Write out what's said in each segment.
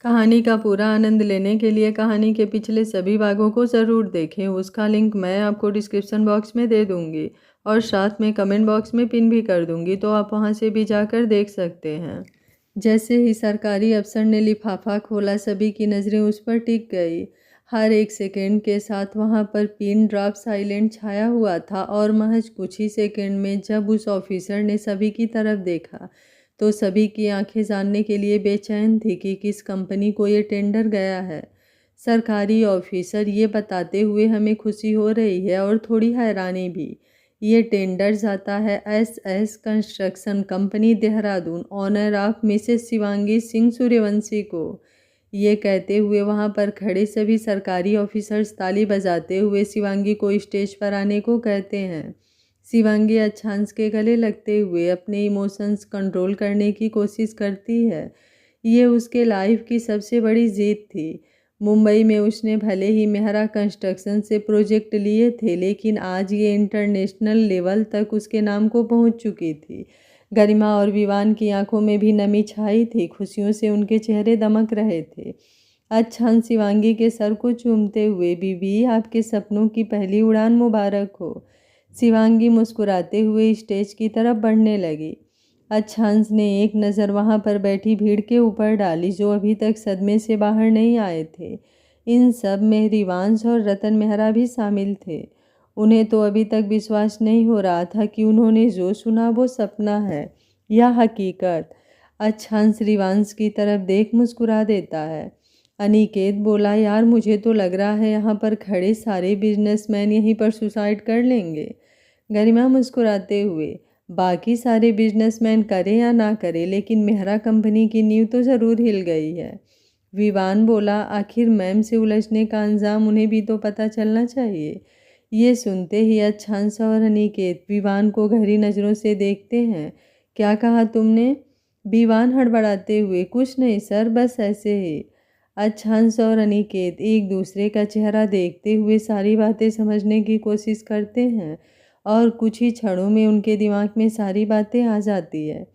कहानी का पूरा आनंद लेने के लिए कहानी के पिछले सभी भागों को ज़रूर देखें। उसका लिंक मैं आपको डिस्क्रिप्शन बॉक्स में दे दूँगी और साथ में कमेंट बॉक्स में पिन भी कर दूँगी, तो आप वहाँ से भी जाकर देख सकते हैं। जैसे ही सरकारी अफसर ने लिफाफा खोला, सभी की नज़रें उस पर टिक गई। हर एक सेकंड के साथ वहाँ पर पिन ड्रॉप साइलेंट छाया हुआ था और महज कुछ ही सेकंड में जब उस ऑफिसर ने सभी की तरफ देखा तो सभी की आंखें जानने के लिए बेचैन थी कि किस कंपनी को ये टेंडर गया है। सरकारी ऑफिसर ये बताते हुए हमें खुशी हो रही है और थोड़ी हैरानी भी। ये टेंडर जाता है S construction company Dehradun, owner of Mrs Shivangi Singh Suryavanshi को। ये कहते हुए वहाँ पर खड़े सभी सरकारी ऑफिसर्स ताली बजाते हुए शिवांगी को स्टेज पर आने को कहते हैं। शिवांगी अच्छांश के गले लगते हुए अपने इमोशंस कंट्रोल करने की कोशिश करती है। ये उसके लाइफ की सबसे बड़ी जीत थी। मुंबई में उसने भले ही मेहरा कंस्ट्रक्शन से प्रोजेक्ट लिए थे, लेकिन आज ये इंटरनेशनल लेवल तक उसके नाम को पहुंच चुकी थी। गरिमा और विवान की आंखों में भी नमी छाई थी, खुशियों से उनके चेहरे दमक रहे थे। अच्छांश शिवांगी के सर को चूमते हुए, बीबी आपके सपनों की पहली उड़ान मुबारक हो। शिवांगी मुस्कुराते हुए स्टेज की तरफ बढ़ने लगी। अच्छांश ने एक नज़र वहां पर बैठी भीड़ के ऊपर डाली, जो अभी तक सदमे से बाहर नहीं आए थे। इन सब में रिवांश और रतन मेहरा भी शामिल थे। उन्हें तो अभी तक विश्वास नहीं हो रहा था कि उन्होंने जो सुना वो सपना है या हकीकत। अच्छांश रिवांश की तरफ देख मुस्कुरा देता है। अनिकेत बोला, यार मुझे तो लग रहा है यहाँ पर खड़े सारे बिजनेसमैन यहीं पर सुसाइड कर लेंगे। गरिमा मुस्कुराते हुए, बाकी सारे बिजनेसमैन करे या ना करे, लेकिन मेहरा कंपनी की नींव तो ज़रूर हिल गई है। विवान बोला, आखिर मैम से उलझने का अंजाम उन्हें भी तो पता चलना चाहिए। ये सुनते ही अच्छांश और अनिकेत विवान को गहरी नज़रों से देखते हैं। क्या कहा तुमने? विवान हड़बड़ाते हुए, कुछ नहीं सर, बस ऐसे ही। अच्छांश और अनिकेत एक दूसरे का चेहरा देखते हुए सारी बातें समझने की कोशिश करते हैं और कुछ ही क्षणों में उनके दिमाग में सारी बातें आ जाती है।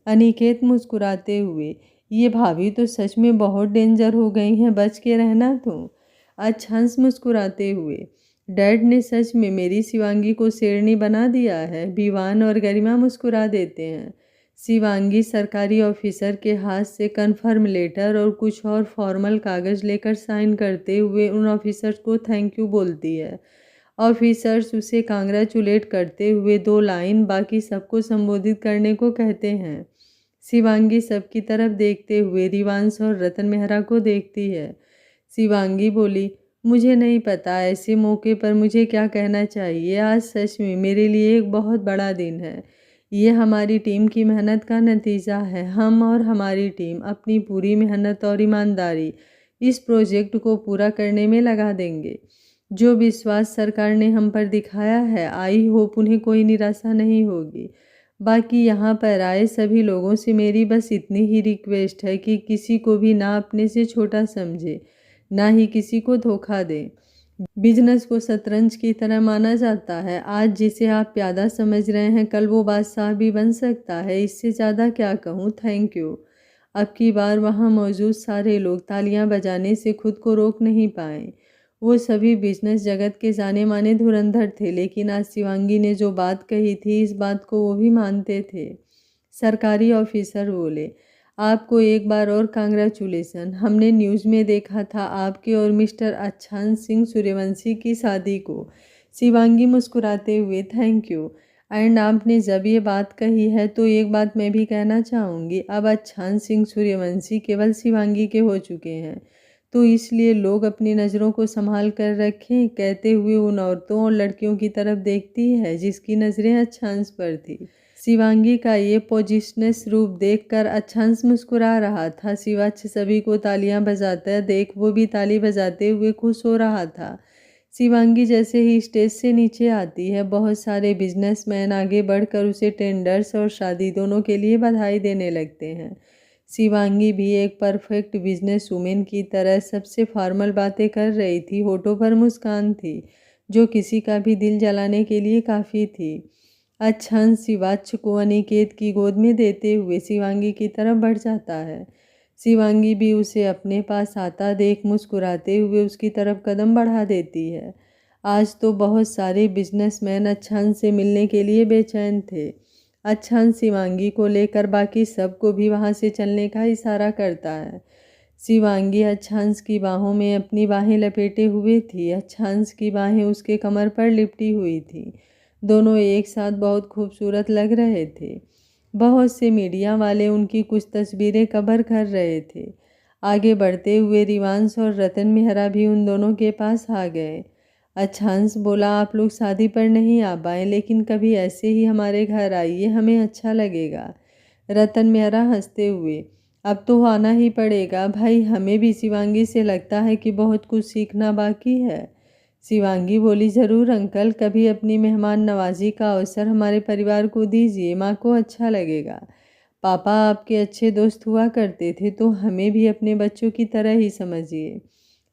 अनिकेत मुस्कुराते हुए, ये भाभी तो सच में बहुत डेंजर हो गई हैं, बच के रहना तुम। अच्छांश मुस्कुराते हुए, डैड ने सच में मेरी शिवांगी को शेरनी बना दिया है। विवान और गरिमा मुस्कुरा देते हैं। शिवांगी सरकारी ऑफिसर के हाथ से कन्फर्म लेटर और कुछ और फॉर्मल कागज़ लेकर साइन करते हुए उन ऑफिसर्स को थैंक यू बोलती है। ऑफिसर्स उसे कांग्रेचुलेट करते हुए 2 लाइन बाकी सबको संबोधित करने को कहते हैं। शिवांगी सबकी तरफ देखते हुए रिवांश और रतन मेहरा को देखती है। शिवांगी बोली, मुझे नहीं पता ऐसे मौके पर मुझे क्या कहना चाहिए। आज सच में मेरे लिए एक बहुत बड़ा दिन है। ये हमारी टीम की मेहनत का नतीजा है। हम और हमारी टीम अपनी पूरी मेहनत और ईमानदारी इस प्रोजेक्ट को पूरा करने में लगा देंगे। जो विश्वास सरकार ने हम पर दिखाया है, आई होप उन्हें कोई निराशा नहीं होगी। बाकी यहाँ पर आए सभी लोगों से मेरी बस इतनी ही रिक्वेस्ट है कि किसी को भी ना अपने से छोटा समझे, ना ही किसी को धोखा दें। बिजनेस को शतरंज की तरह माना जाता है। आज जिसे आप प्यादा समझ रहे हैं, कल वो बादशाह भी बन सकता है। इससे ज़्यादा क्या कहूँ, थैंक यू। अब की बार वहाँ मौजूद सारे लोग तालियां बजाने से खुद को रोक नहीं पाए। वो सभी बिजनेस जगत के जाने माने धुरंधर थे, लेकिन आज शिवांगी ने जो बात कही थी, इस बात को वो भी मानते थे। सरकारी ऑफिसर बोले, आपको एक बार और कांग्रेचुलेसन। हमने न्यूज़ में देखा था आपके और मिस्टर अच्छांश सिंह सूर्यवंशी की शादी को। शिवांगी मुस्कुराते हुए, थैंक यू। एंड आपने जब ये बात कही है तो एक बात मैं भी कहना चाहूँगी। अब अच्छांश सिंह सूर्यवंशी केवल शिवांगी के हो चुके हैं, तो इसलिए लोग अपनी नज़रों को संभाल कर रखें। कहते हुए उन औरतों और लड़कियों की तरफ देखती है जिसकी नज़रें अच्छांश पर थी। शिवांगी का ये पोजिशनस रूप देखकर अच्छांश मुस्कुरा रहा था। शिवाच सभी को तालियां बजाता देख वो भी ताली बजाते हुए खुश हो रहा था। शिवांगी जैसे ही स्टेज से नीचे आती है, बहुत सारे बिजनेसमैन आगे बढ़कर उसे टेंडर्स और शादी दोनों के लिए बधाई देने लगते हैं। शिवांगी भी एक परफेक्ट बिजनेस वुमेन की तरह सबसे फॉर्मल बातें कर रही थी। होठों पर मुस्कान थी जो किसी का भी दिल जलाने के लिए काफ़ी थी। अच्छांश शिवाच को अनिकेत की गोद में देते हुए शिवांगी की तरफ बढ़ जाता है। शिवांगी भी उसे अपने पास आता देख मुस्कुराते हुए उसकी तरफ कदम बढ़ा देती है। आज तो बहुत सारे बिजनेसमैन अच्छान से मिलने के लिए बेचैन थे। अच्छान शिवांगी को लेकर बाकी सबको भी वहाँ से चलने का इशारा करता है। शिवांगी अच्छांश की बाहों में अपनी बाहें लपेटे हुए थी। अच्छांश की बाहें उसके कमर पर लिपटी हुई थी। दोनों एक साथ बहुत खूबसूरत लग रहे थे। बहुत से मीडिया वाले उनकी कुछ तस्वीरें कवर कर रहे थे। आगे बढ़ते हुए रिवांश और रतन मेहरा भी उन दोनों के पास आ गए। अच्छांश बोला, आप लोग शादी पर नहीं आ पाए, लेकिन कभी ऐसे ही हमारे घर आइए, हमें अच्छा लगेगा। रतन मेहरा हंसते हुए, अब तो आना ही पड़ेगा भाई, हमें भी शिवांगी से लगता है कि बहुत कुछ सीखना बाकी है। शिवांगी बोली, ज़रूर अंकल, कभी अपनी मेहमान नवाजी का अवसर हमारे परिवार को दीजिए, माँ को अच्छा लगेगा। पापा आपके अच्छे दोस्त हुआ करते थे, तो हमें भी अपने बच्चों की तरह ही समझिए।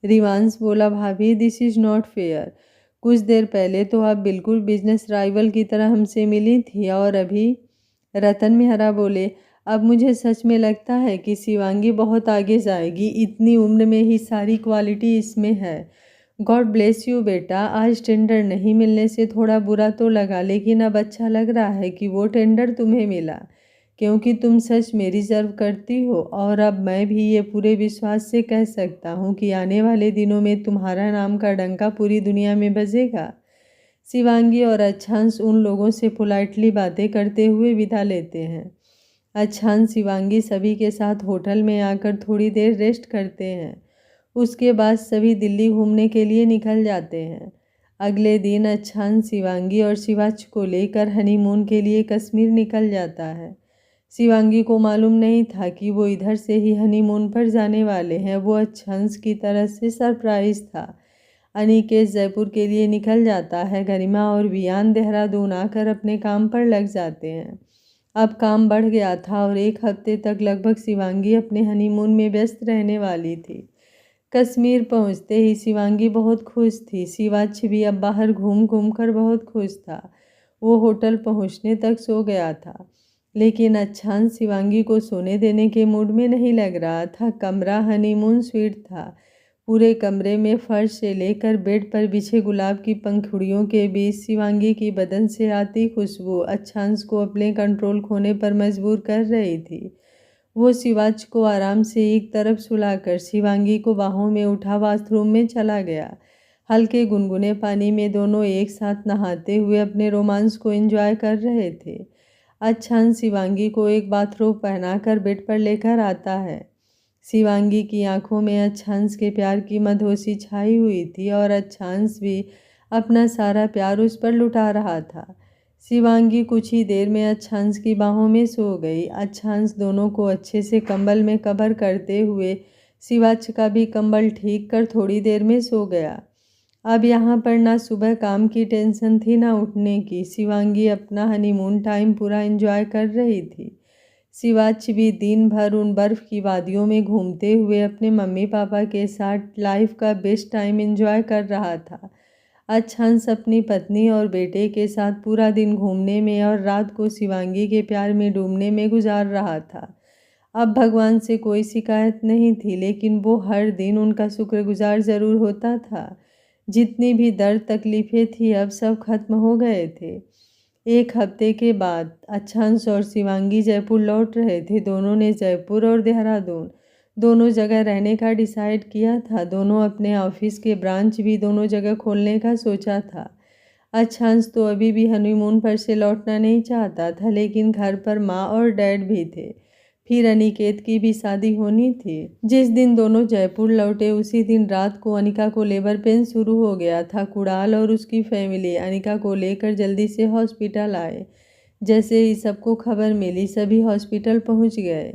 रिवांश बोला, भाभी दिस इज़ नॉट फेयर। कुछ देर पहले तो आप बिल्कुल बिजनेस राइवल की तरह हमसे मिली थी, और अभी। रतन मेहरा बोले, अब मुझे सच में लगता है कि शिवांगी बहुत आगे जाएगी, इतनी उम्र में ही सारी क्वालिटी इसमें है। गॉड ब्लेस यू बेटा, आज टेंडर नहीं मिलने से थोड़ा बुरा तो लगा, लेकिन अब अच्छा लग रहा है कि वो टेंडर तुम्हें मिला, क्योंकि तुम सच में रिजर्व करती हो। और अब मैं भी ये पूरे विश्वास से कह सकता हूँ कि आने वाले दिनों में तुम्हारा नाम का डंका पूरी दुनिया में बजेगा। शिवांगी और अच्छांश उन लोगों से पोलाइटली बातें करते हुए विदा लेते हैं। अच्छांश शिवांगी सभी के साथ होटल में आकर थोड़ी देर रेस्ट करते हैं। उसके बाद सभी दिल्ली घूमने के लिए निकल जाते हैं। अगले दिन अच्छांश शिवांगी और शिवाच को लेकर हनीमून के लिए कश्मीर निकल जाता है। शिवांगी को मालूम नहीं था कि वो इधर से ही हनीमून पर जाने वाले हैं। वो अच्छांश की तरफ से सरप्राइज था। अनिकेत जयपुर के लिए निकल जाता है। गरिमा और वियान देहरादून आकर अपने काम पर लग जाते हैं। अब काम बढ़ गया था और एक हफ्ते तक लगभग शिवांगी अपने हनीमून में व्यस्त रहने वाली थी। कश्मीर पहुंचते ही शिवांगी बहुत खुश थी। शिवाच भी अब बाहर घूम घूम कर बहुत खुश था। वो होटल पहुंचने तक सो गया था, लेकिन अच्छांश शिवांगी को सोने देने के मूड में नहीं लग रहा था। कमरा हनीमून स्वीट था। पूरे कमरे में फर्श से लेकर बेड पर बिछे गुलाब की पंखुड़ियों के बीच शिवांगी की बदन से आती खुशबू अच्छांश को अपने कंट्रोल खोने पर मजबूर कर रही थी। वो शिवाच को आराम से एक तरफ सुलाकर शिवांगी को बाहों में उठा बाथरूम में चला गया। हल्के गुनगुने पानी में दोनों एक साथ नहाते हुए अपने रोमांस को एंजॉय कर रहे थे। अच्छांश शिवांगी को एक बाथरोब पहनाकर बेड पर लेकर आता है। शिवांगी की आंखों में अच्छांश के प्यार की मधोसी छाई हुई थी और अच्छांश भी अपना सारा प्यार उस पर लुटा रहा था। शिवांगी कुछ ही देर में अच्छांश की बाहों में सो गई। अच्छांश दोनों को अच्छे से कंबल में कवर करते हुए शिवाच का भी कंबल ठीक कर थोड़ी देर में सो गया। अब यहाँ पर ना सुबह काम की टेंशन थी ना उठने की। शिवांगी अपना हनीमून टाइम पूरा एंजॉय कर रही थी। शिवाच भी दिन भर उन बर्फ़ की वादियों में घूमते हुए अपने मम्मी पापा के साथ लाइफ का बेस्ट टाइम एंजॉय कर रहा था। अच्छांश अपनी पत्नी और बेटे के साथ पूरा दिन घूमने में और रात को शिवांगी के प्यार में डूबने में गुजार रहा था। अब भगवान से कोई शिकायत नहीं थी, लेकिन वो हर दिन उनका शुक्रगुजार ज़रूर होता था। जितनी भी दर्द तकलीफ़ें थी अब सब खत्म हो गए थे। एक हफ्ते के बाद अच्छांश और शिवांगी जयपुर लौट रहे थे। दोनों ने जयपुर और देहरादून दोनों जगह रहने का डिसाइड किया था। दोनों अपने ऑफिस के ब्रांच भी दोनों जगह खोलने का सोचा था। अच्छांश तो अभी भी हनीमून पर से लौटना नहीं चाहता था, लेकिन घर पर माँ और डैड भी थे। फिर अनिकेत की भी शादी होनी थी। जिस दिन दोनों जयपुर लौटे उसी दिन रात को अनिका को लेबर पेन शुरू हो गया था। कुणाल और उसकी फैमिली अनिका को लेकर जल्दी से हॉस्पिटल आए। जैसे ही सबको खबर मिली सभी हॉस्पिटल पहुंच गए।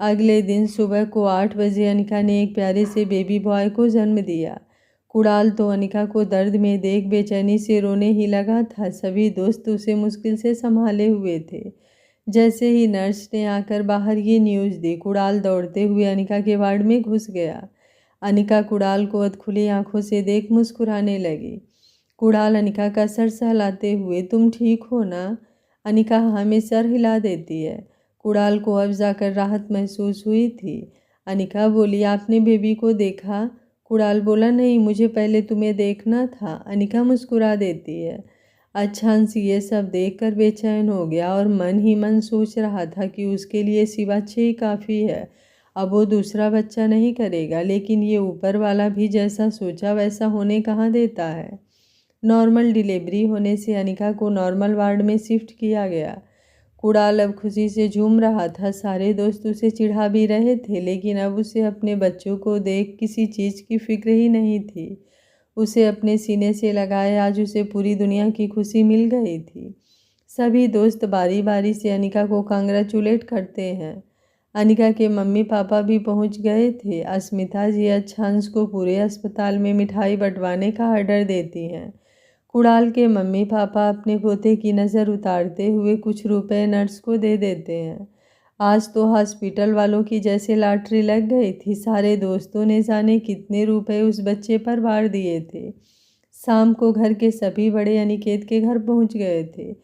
अगले दिन सुबह को 8 बजे अनिका ने एक प्यारे से बेबी बॉय को जन्म दिया। कुणाल तो अनिका को दर्द में देख बेचैनी से रोने ही लगा था। सभी दोस्त उसे मुश्किल से संभाले हुए थे। जैसे ही नर्स ने आकर बाहर ये न्यूज़ दी, कुणाल दौड़ते हुए अनिका के वार्ड में घुस गया। अनिका कुणाल को अधखुली आंखों से देख मुस्कुराने लगी। कुणाल अनिका का सर सहलाते हुए, तुम ठीक हो ना? अनिका हमें सर हिला देती है। कुणाल को अब जाकर राहत महसूस हुई थी। अनिका बोली, आपने बेबी को देखा? कुणाल बोला, नहीं, मुझे पहले तुम्हें देखना था। अनिका मुस्कुरा देती है। अच्छांश ये सब देखकर बेचैन हो गया और मन ही मन सोच रहा था कि उसके लिए शिवाच्छ ही काफ़ी है। अब वो दूसरा बच्चा नहीं करेगा, लेकिन ये ऊपर वाला भी जैसा सोचा वैसा होने कहाँ देता है। नॉर्मल डिलीवरी होने से अनिका को नॉर्मल वार्ड में शिफ्ट किया गया। कुणाल अब खुशी से झूम रहा था। सारे दोस्त उसे चिढ़ा भी रहे थे, लेकिन अब उसे अपने बच्चों को देख किसी चीज़ की फिक्र ही नहीं थी। उसे अपने सीने से लगाए आज उसे पूरी दुनिया की खुशी मिल गई थी। सभी दोस्त बारी बारी से अनिका को कांग्रेचुलेट करते हैं। अनिका के मम्मी पापा भी पहुंच गए थे। अस्मिता जी अच्छांश को पूरे अस्पताल में मिठाई बंटवाने का ऑर्डर देती हैं। कुणाल के मम्मी पापा अपने पोते की नज़र उतारते हुए कुछ रुपए नर्स को दे देते हैं। आज तो हॉस्पिटल वालों की जैसे लॉटरी लग गई थी। सारे दोस्तों ने जाने कितने रुपए उस बच्चे पर वार दिए थे। शाम को घर के सभी बड़े अनिकेत के घर पहुंच गए थे,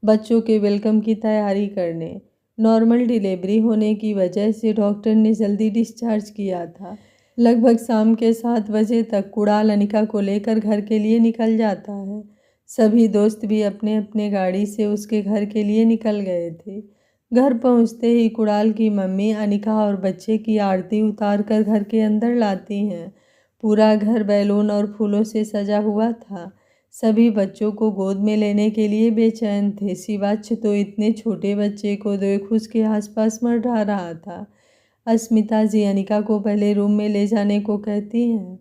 बच्चों के वेलकम की तैयारी करने। नॉर्मल डिलीवरी होने की वजह से डॉक्टर ने जल्दी डिस्चार्ज किया था। लगभग शाम के 7 बजे तक कुणाल अनिका को लेकर घर के लिए निकल जाता है। सभी दोस्त भी अपने अपने गाड़ी से उसके घर के लिए निकल गए थे। घर पहुंचते ही कुणाल की मम्मी अनिका और बच्चे की आरती उतार कर घर के अंदर लाती हैं। पूरा घर बैलून और फूलों से सजा हुआ था। सभी बच्चों को गोद में लेने के लिए बेचैन थे। शिवाच्छ तो इतने छोटे बच्चे को देख उसके आसपास मंडरा रहा था। अस्मिता जी अनिका को पहले रूम में ले जाने को कहती हैं।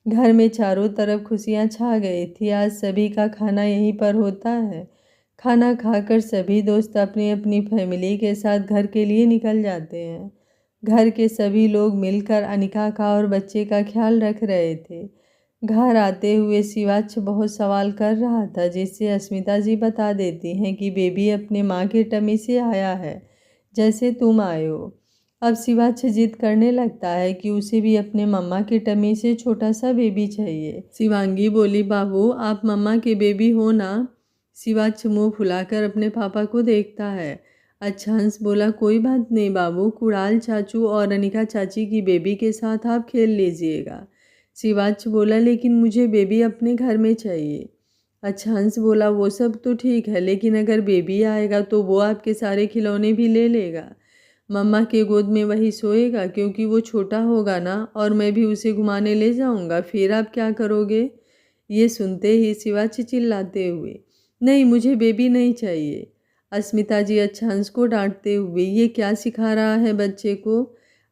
घर में चारों तरफ खुशियां छा गई थी। आज सभी का खाना यहीं पर होता है। खाना खाकर सभी दोस्त अपनी अपनी फैमिली के साथ घर के लिए निकल जाते हैं। घर के सभी लोग मिलकर अनिका का और बच्चे का ख्याल रख रहे थे। घर आते हुए शिवाच्छ बहुत सवाल कर रहा था, जिससे अस्मिता जी बता देती हैं कि बेबी अपने माँ के टमी से आया है, जैसे तुम आए हो। अब शिवाच्छ जिद करने लगता है कि उसे भी अपने मम्मा के टमी से छोटा सा बेबी चाहिए। शिवांगी बोली, बाबू आप मम्मा के बेबी हो ना? शिवाच्छ मुंह फुलाकर अपने पापा को देखता है। अच्छांश बोला, कोई बात नहीं बाबू, कुणाल चाचू और अनिका चाची की बेबी के साथ आप खेल लीजिएगा। शिवाच्छ बोला, लेकिन मुझे बेबी अपने घर में चाहिए। अच्छांश बोला, वो सब तो ठीक है, लेकिन अगर बेबी आएगा तो वो आपके सारे खिलौने भी ले लेगा। मम्मा के गोद में वही सोएगा, क्योंकि वो छोटा होगा ना, और मैं भी उसे घुमाने ले जाऊंगा। फिर आप क्या करोगे? ये सुनते ही शिवाच्छ चिल्लाते हुए, नहीं, मुझे बेबी नहीं चाहिए। अस्मिता जी अच्छांश को डांटते हुए, ये क्या सिखा रहा है बच्चे को?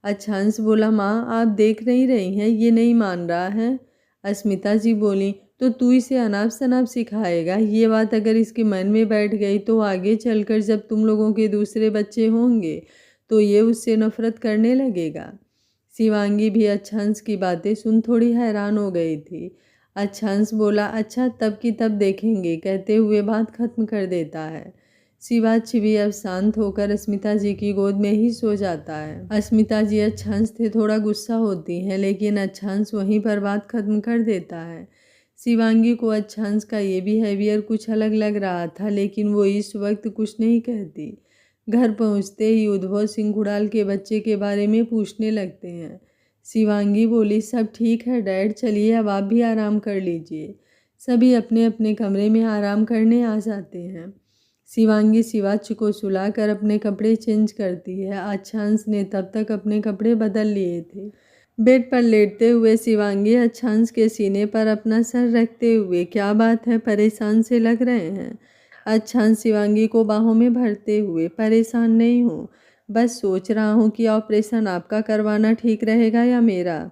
अच्छांश बोला, माँ आप देख नहीं रही हैं, ये नहीं मान रहा है। अस्मिता जी बोली, तो तू इसे अनाप शनाप सिखाएगा? ये बात अगर इसके मन में बैठ गई तो आगे चलकर जब तुम लोगों के दूसरे बच्चे होंगे तो ये उससे नफरत करने लगेगा। शिवांगी भी अच्छांश की बातें सुन थोड़ी हैरान हो गई थी। अच्छांश बोला, अच्छा तब की तब देखेंगे, कहते हुए बात खत्म कर देता है। शिवाच्छ भी अब शांत होकर अस्मिता जी की गोद में ही सो जाता है। अस्मिता जी अच्छांश से थोड़ा गुस्सा होती हैं, लेकिन अच्छांश वहीं पर बात खत्म कर देता है। शिवांगी को अच्छांश का ये बिहेवियर कुछ अलग लग रहा था, लेकिन वो इस वक्त कुछ नहीं कहती। घर पहुंचते ही उद्भव सिंह कुणाल के बच्चे के बारे में पूछने लगते हैं। शिवांगी बोली, सब ठीक है डैड, चलिए अब आप भी आराम कर लीजिए। सभी अपने अपने कमरे में आराम करने आ जाते हैं। शिवांगी शिवाच्छ को सुलाकर अपने कपड़े चेंज करती है। अच्छांश ने तब तक अपने कपड़े बदल लिए थे। बेड पर लेटते हुए शिवांगी अच्छांश के सीने पर अपना सर रखते हुए, क्या बात है, परेशान से लग रहे हैं? अच्छांश शिवांगी को बाहों में भरते हुए, परेशान नहीं हूँ, बस सोच रहा हूँ कि ऑपरेशन आपका करवाना ठीक रहेगा या मेरा।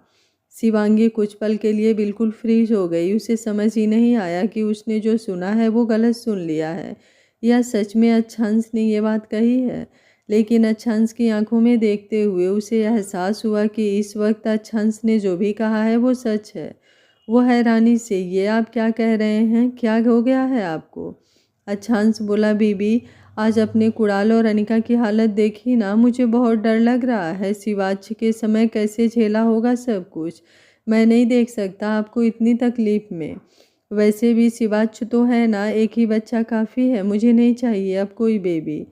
शिवांगी कुछ पल के लिए बिल्कुल फ्रीज हो गई। उसे समझ ही नहीं आया कि उसने जो सुना है वो गलत सुन लिया है या सच में अच्छांश ने ये बात कही है। लेकिन अच्छांश की आंखों में देखते हुए उसे एहसास हुआ कि इस वक्त अच्छांश ने जो भी कहा है वो सच है। वो हैरानी से, ये आप क्या कह रहे हैं, क्या हो गया है आपको? अच्छांश बोला, बीबी आज अपने कुणाल और अनिका की हालत देखी ना, मुझे बहुत डर लग रहा है। शिवाच्छ के समय कैसे झेला होगा सब कुछ, मैं नहीं देख सकता आपको इतनी तकलीफ में। वैसे भी शिवाच्छ तो है ना, एक ही बच्चा काफ़ी है, मुझे नहीं चाहिए अब कोई बेबी।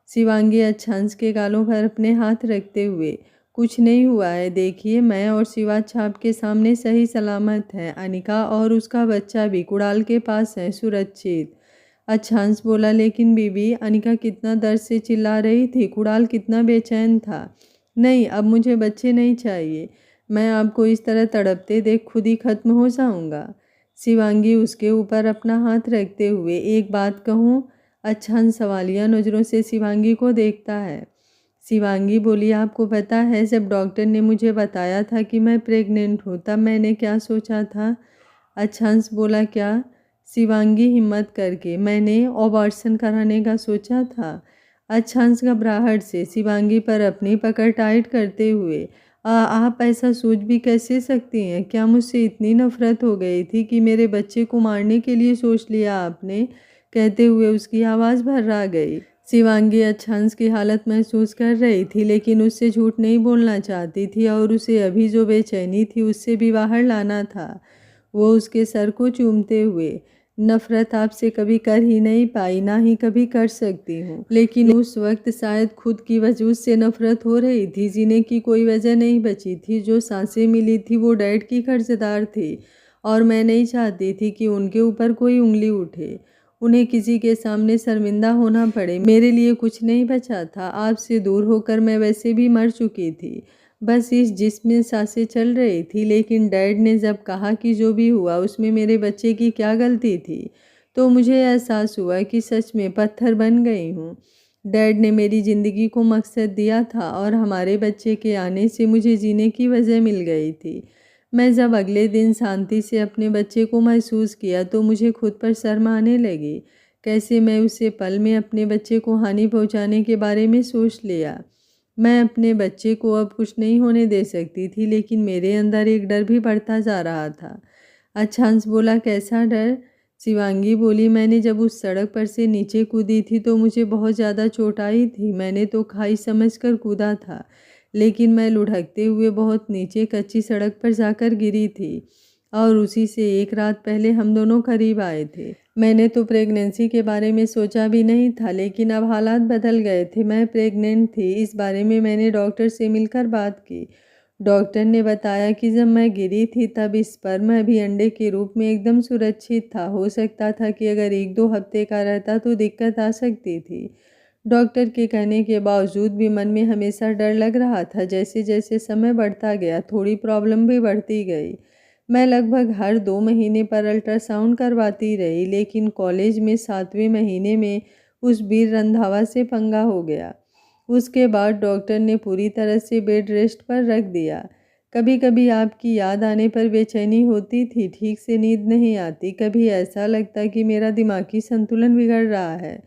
शिवांगी अच्छांश के गालों पर अपने हाथ रखते हुए कुछ नहीं हुआ है, देखिए मैं और शिवाच्छा आपके सामने सही सलामत हैं। अनिका और उसका बच्चा भी कुणाल के पास है, सुरक्षित। अच्छांश बोला, लेकिन बीबी, अनिका कितना दर्द से चिल्ला रही थी, कुणाल कितना बेचैन था। नहीं, अब मुझे बच्चे नहीं चाहिए। मैं आपको इस तरह तड़पते देख खुद ही खत्म हो जाऊंगा। शिवांगी उसके ऊपर अपना हाथ रखते हुए, एक बात कहूँ? अच्छांश सवालिया नज़रों से शिवांगी को देखता है। शिवांगी बोली, आपको पता है जब डॉक्टर ने मुझे बताया था कि मैं प्रेग्नेंट हूँ तब मैंने क्या सोचा था? अच्छांश बोला, क्या? शिवांगी हिम्मत करके, मैंने अबॉर्शन कराने का सोचा था। अच्छांश घबराहट से शिवांगी पर अपनी पकड़ टाइट करते हुए, आप ऐसा सोच भी कैसे सकती हैं? क्या मुझसे इतनी नफरत हो गई थी कि मेरे बच्चे को मारने के लिए सोच लिया आपने? कहते हुए उसकी आवाज़ भर्रा गई। शिवांगी अच्छांश की हालत महसूस कर रही थी, लेकिन उससे झूठ नहीं बोलना चाहती थी और उसे अभी जो बेचैनी थी उससे भी बाहर लाना था। वो उसके सर को चूमते हुए, नफरत आपसे कभी कर ही नहीं पाई, ना ही कभी कर सकती हूँ, लेकिन उस वक्त शायद खुद की वजह से नफरत हो रही थी। जीने की कोई वजह नहीं बची थी। जो सांसें मिली थी वो डैड की कर्जदार थी और मैं नहीं चाहती थी कि उनके ऊपर कोई उंगली उठे, उन्हें किसी के सामने शर्मिंदा होना पड़े। मेरे लिए कुछ नहीं बचा था। आपसे दूर होकर मैं वैसे भी मर चुकी थी, बस इस जिस्म में सांसें चल रही थी। लेकिन डैड ने जब कहा कि जो भी हुआ उसमें मेरे बच्चे की क्या गलती थी, तो मुझे एहसास हुआ कि सच में पत्थर बन गई हूँ। डैड ने मेरी ज़िंदगी को मकसद दिया था और हमारे बच्चे के आने से मुझे जीने की वजह मिल गई थी। मैं जब अगले दिन शांति से अपने बच्चे को महसूस किया तो मुझे खुद पर शर्म आने लगी। कैसे मैं उसे पल में अपने बच्चे को हानि पहुंचाने के बारे में सोच लिया। मैं अपने बच्चे को अब कुछ नहीं होने दे सकती थी, लेकिन मेरे अंदर एक डर भी बढ़ता जा रहा था। अच्छांश बोला, कैसा डर? शिवांगी बोली, मैंने जब उस सड़क पर से नीचे कूदी थी तो मुझे बहुत ज़्यादा चोट आई थी। मैंने तो खाई समझकर कूदा था, लेकिन मैं लुढ़कते हुए बहुत नीचे कच्ची सड़क पर जाकर गिरी थी और उसी से एक रात पहले हम दोनों करीब आए थे। मैंने तो प्रेगनेंसी के बारे में सोचा भी नहीं था, लेकिन अब हालात बदल गए थे। मैं प्रेग्नेंट थी। इस बारे में मैंने डॉक्टर से मिलकर बात की। डॉक्टर ने बताया कि जब मैं गिरी थी तब स्पर्म अभी अंडे के रूप में एकदम सुरक्षित था। हो सकता था कि अगर 1-2 हफ्ते का रहता तो दिक्कत आ सकती थी। डॉक्टर के कहने के बावजूद भी मन में हमेशा डर लग रहा था। जैसे जैसे समय बढ़ता गया थोड़ी प्रॉब्लम भी बढ़ती गई। मैं लगभग हर 2 महीने पर अल्ट्रासाउंड करवाती रही, लेकिन कॉलेज में 7वें महीने में उस वीर रंधावा से पंगा हो गया। उसके बाद डॉक्टर ने पूरी तरह से बेड रेस्ट पर रख दिया। कभी कभी आपकी याद आने पर बेचैनी होती थी, ठीक से नींद नहीं आती, कभी ऐसा लगता कि मेरा दिमागी संतुलन बिगड़ रहा है।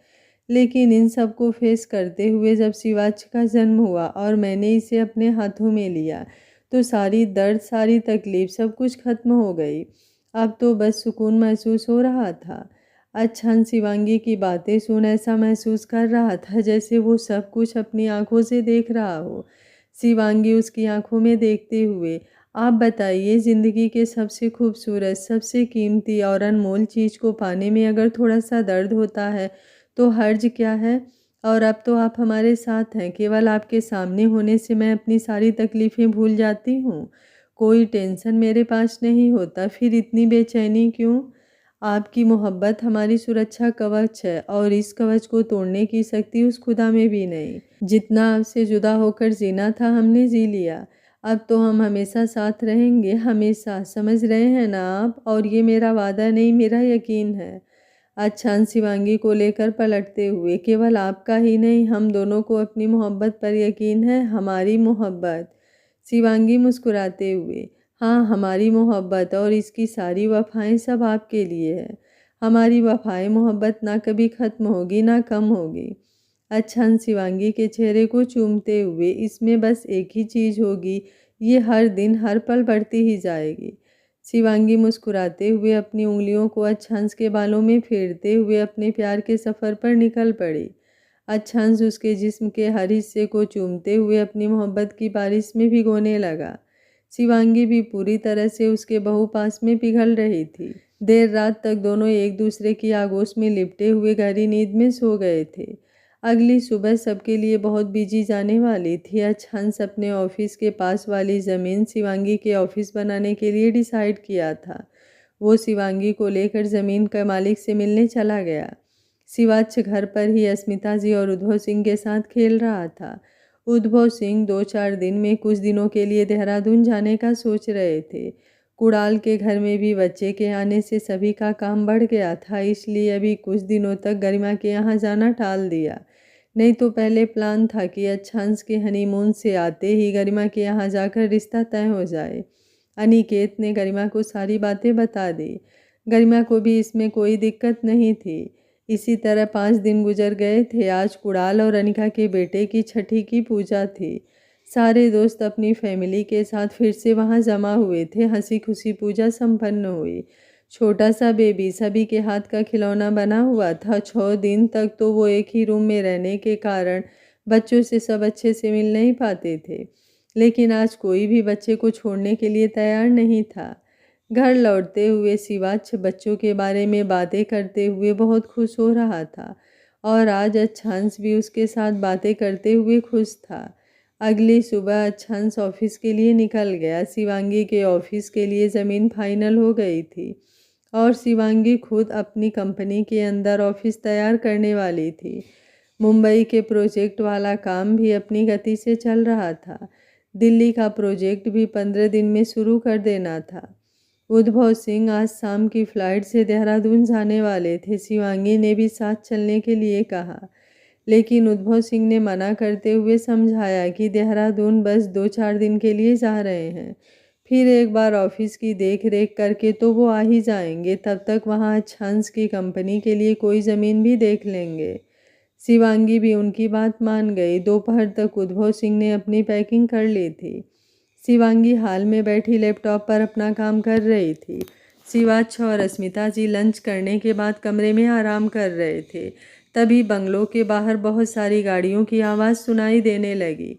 लेकिन इन सब को फेस करते हुए जब शिवाच का जन्म हुआ और मैंने इसे अपने हाथों में लिया, तो सारी दर्द, सारी तकलीफ, सब कुछ खत्म हो गई। अब तो बस सुकून महसूस हो रहा था। अच्छांश शिवांगी की बातें सुन ऐसा महसूस कर रहा था जैसे वो सब कुछ अपनी आंखों से देख रहा हो। शिवांगी उसकी आंखों में देखते हुए, आप बताइए, ज़िंदगी के सबसे खूबसूरत, सबसे कीमती और अनमोल चीज़ को पाने में अगर थोड़ा सा दर्द होता है तो हर्ज क्या है? और अब तो आप हमारे साथ हैं। केवल आपके सामने होने से मैं अपनी सारी तकलीफ़ें भूल जाती हूँ। कोई टेंशन मेरे पास नहीं होता, फिर इतनी बेचैनी क्यों? आपकी मोहब्बत हमारी सुरक्षा कवच है और इस कवच को तोड़ने की शक्ति उस खुदा में भी नहीं। जितना आपसे जुदा होकर जीना था हमने जी लिया। अब तो हम हमेशा साथ रहेंगे, हमेशा। समझ रहे हैं ना आप? और ये मेरा वादा नहीं, मेरा यकीन है। अच्छांश शिवांगी को लेकर पलटते हुए, केवल आपका ही नहीं, हम दोनों को अपनी मोहब्बत पर यकीन है, हमारी मोहब्बत। शिवांगी मुस्कुराते हुए, हाँ, हमारी मोहब्बत और इसकी सारी वफ़ाएं सब आपके लिए है। हमारी वफ़ाएं, मोहब्बत ना कभी ख़त्म होगी ना कम होगी। अच्छांश शिवांगी के चेहरे को चूमते हुए, इसमें बस एक ही चीज़ होगी, ये हर दिन हर पल बढ़ती ही जाएगी। शिवांगी मुस्कुराते हुए अपनी उंगलियों को अच्छांश के बालों में फेरते हुए अपने प्यार के सफ़र पर निकल पड़ी। अच्छांश उसके जिस्म के हर हिस्से को चूमते हुए अपनी मोहब्बत की बारिश में भिगोने लगा। शिवांगी भी पूरी तरह से उसके बहुपास में पिघल रही थी। देर रात तक दोनों एक दूसरे की आगोश में लिपटे हुए गहरी नींद में सो गए थे। अगली सुबह सबके लिए बहुत बिजी जाने वाली थी। आज हंस अपने ऑफिस के पास वाली ज़मीन शिवांगी के ऑफिस बनाने के लिए डिसाइड किया था। वो शिवांगी को लेकर ज़मीन के मालिक से मिलने चला गया। शिवाच्छ घर पर ही अस्मिता जी और उद्भव सिंह के साथ खेल रहा था। उद्भव सिंह 2-4 दिन में कुछ दिनों के लिए देहरादून जाने का सोच रहे थे। कुणाल के घर में भी बच्चे के आने से सभी का काम बढ़ गया था, इसलिए अभी कुछ दिनों तक गरिमा के यहाँ जाना टाल दिया। नहीं तो पहले प्लान था कि अच्छांश के हनीमून से आते ही गरिमा के यहाँ जाकर रिश्ता तय हो जाए। अनिकेत ने गरिमा को सारी बातें बता दी। गरिमा को भी इसमें कोई दिक्कत नहीं थी। इसी तरह 5 दिन गुजर गए थे। आज कुणाल और अनिका के बेटे की छठी की पूजा थी। सारे दोस्त अपनी फैमिली के साथ फिर से वहां जमा हुए थे। हंसी खुशी पूजा संपन्न हुई। छोटा सा बेबी सभी के हाथ का खिलौना बना हुआ था। 6 दिन तक तो वो एक ही रूम में रहने के कारण बच्चों से सब अच्छे से मिल नहीं पाते थे, लेकिन आज कोई भी बच्चे को छोड़ने के लिए तैयार नहीं था। घर लौटते हुए शिवाच्छ बच्चों के बारे में बातें करते हुए बहुत खुश हो रहा था और आज अच्छांश भी उसके साथ बातें करते हुए खुश था। अगली सुबह अच्छांश ऑफिस के लिए निकल गया। शिवांगी के ऑफिस के लिए ज़मीन फाइनल हो गई थी और शिवांगी खुद अपनी कंपनी के अंदर ऑफिस तैयार करने वाली थी। मुंबई के प्रोजेक्ट वाला काम भी अपनी गति से चल रहा था। दिल्ली का प्रोजेक्ट भी 15 दिन में शुरू कर देना था। उद्भव सिंह आज शाम की फ्लाइट से देहरादून जाने वाले थे। शिवांगी ने भी साथ चलने के लिए कहा, लेकिन उद्भव सिंह ने मना करते हुए समझाया कि देहरादून बस 2-4 दिन के लिए जा रहे हैं, फिर एक बार ऑफिस की देख रेख करके तो वो आ ही जाएंगे। तब तक वहाँ अच्छांश की कंपनी के लिए कोई ज़मीन भी देख लेंगे। शिवांगी भी उनकी बात मान गई। दोपहर तक उद्भव सिंह ने अपनी पैकिंग कर ली थी। शिवांगी हाल में बैठी लैपटॉप पर अपना काम कर रही थी। शिवाच्छ और अस्मिता जी लंच करने के बाद कमरे में आराम कर रहे थे। तभी बंगलों के बाहर बहुत सारी गाड़ियों की आवाज़ सुनाई देने लगी।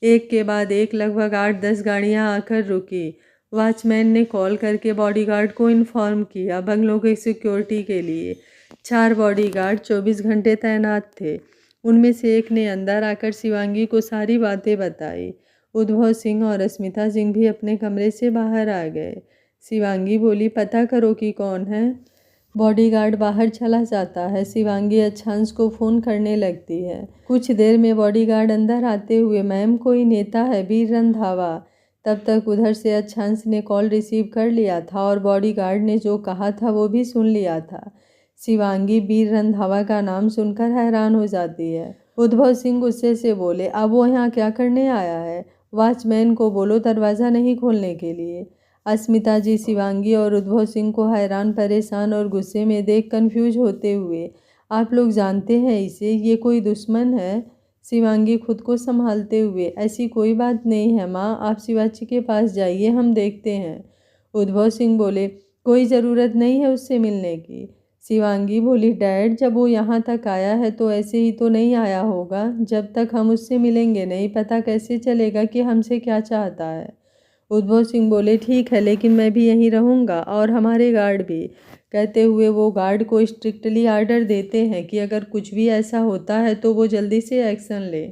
एक के बाद एक लगभग 8-10 गाड़ियां आकर रुकी। वॉचमैन ने कॉल करके बॉडीगार्ड को इन्फॉर्म किया। बंगलों की सिक्योरिटी के लिए 4 बॉडीगार्ड 24 घंटे तैनात थे। उनमें से एक ने अंदर आकर शिवांगी को सारी बातें बताई। उद्भव सिंह और अस्मिता सिंह भी अपने कमरे से बाहर आ गए। शिवांगी बोली, पता करो कि कौन है। बॉडीगार्ड बाहर चला जाता है। शिवांगी अच्छांश को फ़ोन करने लगती है। कुछ देर में बॉडीगार्ड अंदर आते हुए, मैम कोई नेता है, वीर रंधावा। तब तक उधर से अच्छांश ने कॉल रिसीव कर लिया था और बॉडीगार्ड ने जो कहा था वो भी सुन लिया था। शिवांगी वीर रंधावा का नाम सुनकर हैरान हो जाती है। उद्भव सिंह गुस्से से बोले, अब वो यहाँ क्या करने आया है? वॉचमैन को बोलो दरवाज़ा नहीं खोलने के लिए। अस्मिता जी शिवांगी और उद्भव सिंह को हैरान, परेशान और गुस्से में देख कंफ्यूज होते हुए, आप लोग जानते हैं इसे, ये कोई दुश्मन है? शिवांगी खुद को संभालते हुए, ऐसी कोई बात नहीं है माँ, आप शिवाच्छ के पास जाइए, हम देखते हैं। उद्भव सिंह बोले, कोई ज़रूरत नहीं है उससे मिलने की। शिवांगी बोली, डैड जब वो यहाँ तक आया है तो ऐसे ही तो नहीं आया होगा। जब तक हम उससे मिलेंगे नहीं पता कैसे चलेगा कि हमसे क्या चाहता है। उद्भव सिंह बोले, ठीक है, लेकिन मैं भी यहीं रहूँगा और हमारे गार्ड भी। कहते हुए वो गार्ड को स्ट्रिक्टली आर्डर देते हैं कि अगर कुछ भी ऐसा होता है तो वो जल्दी से एक्शन ले।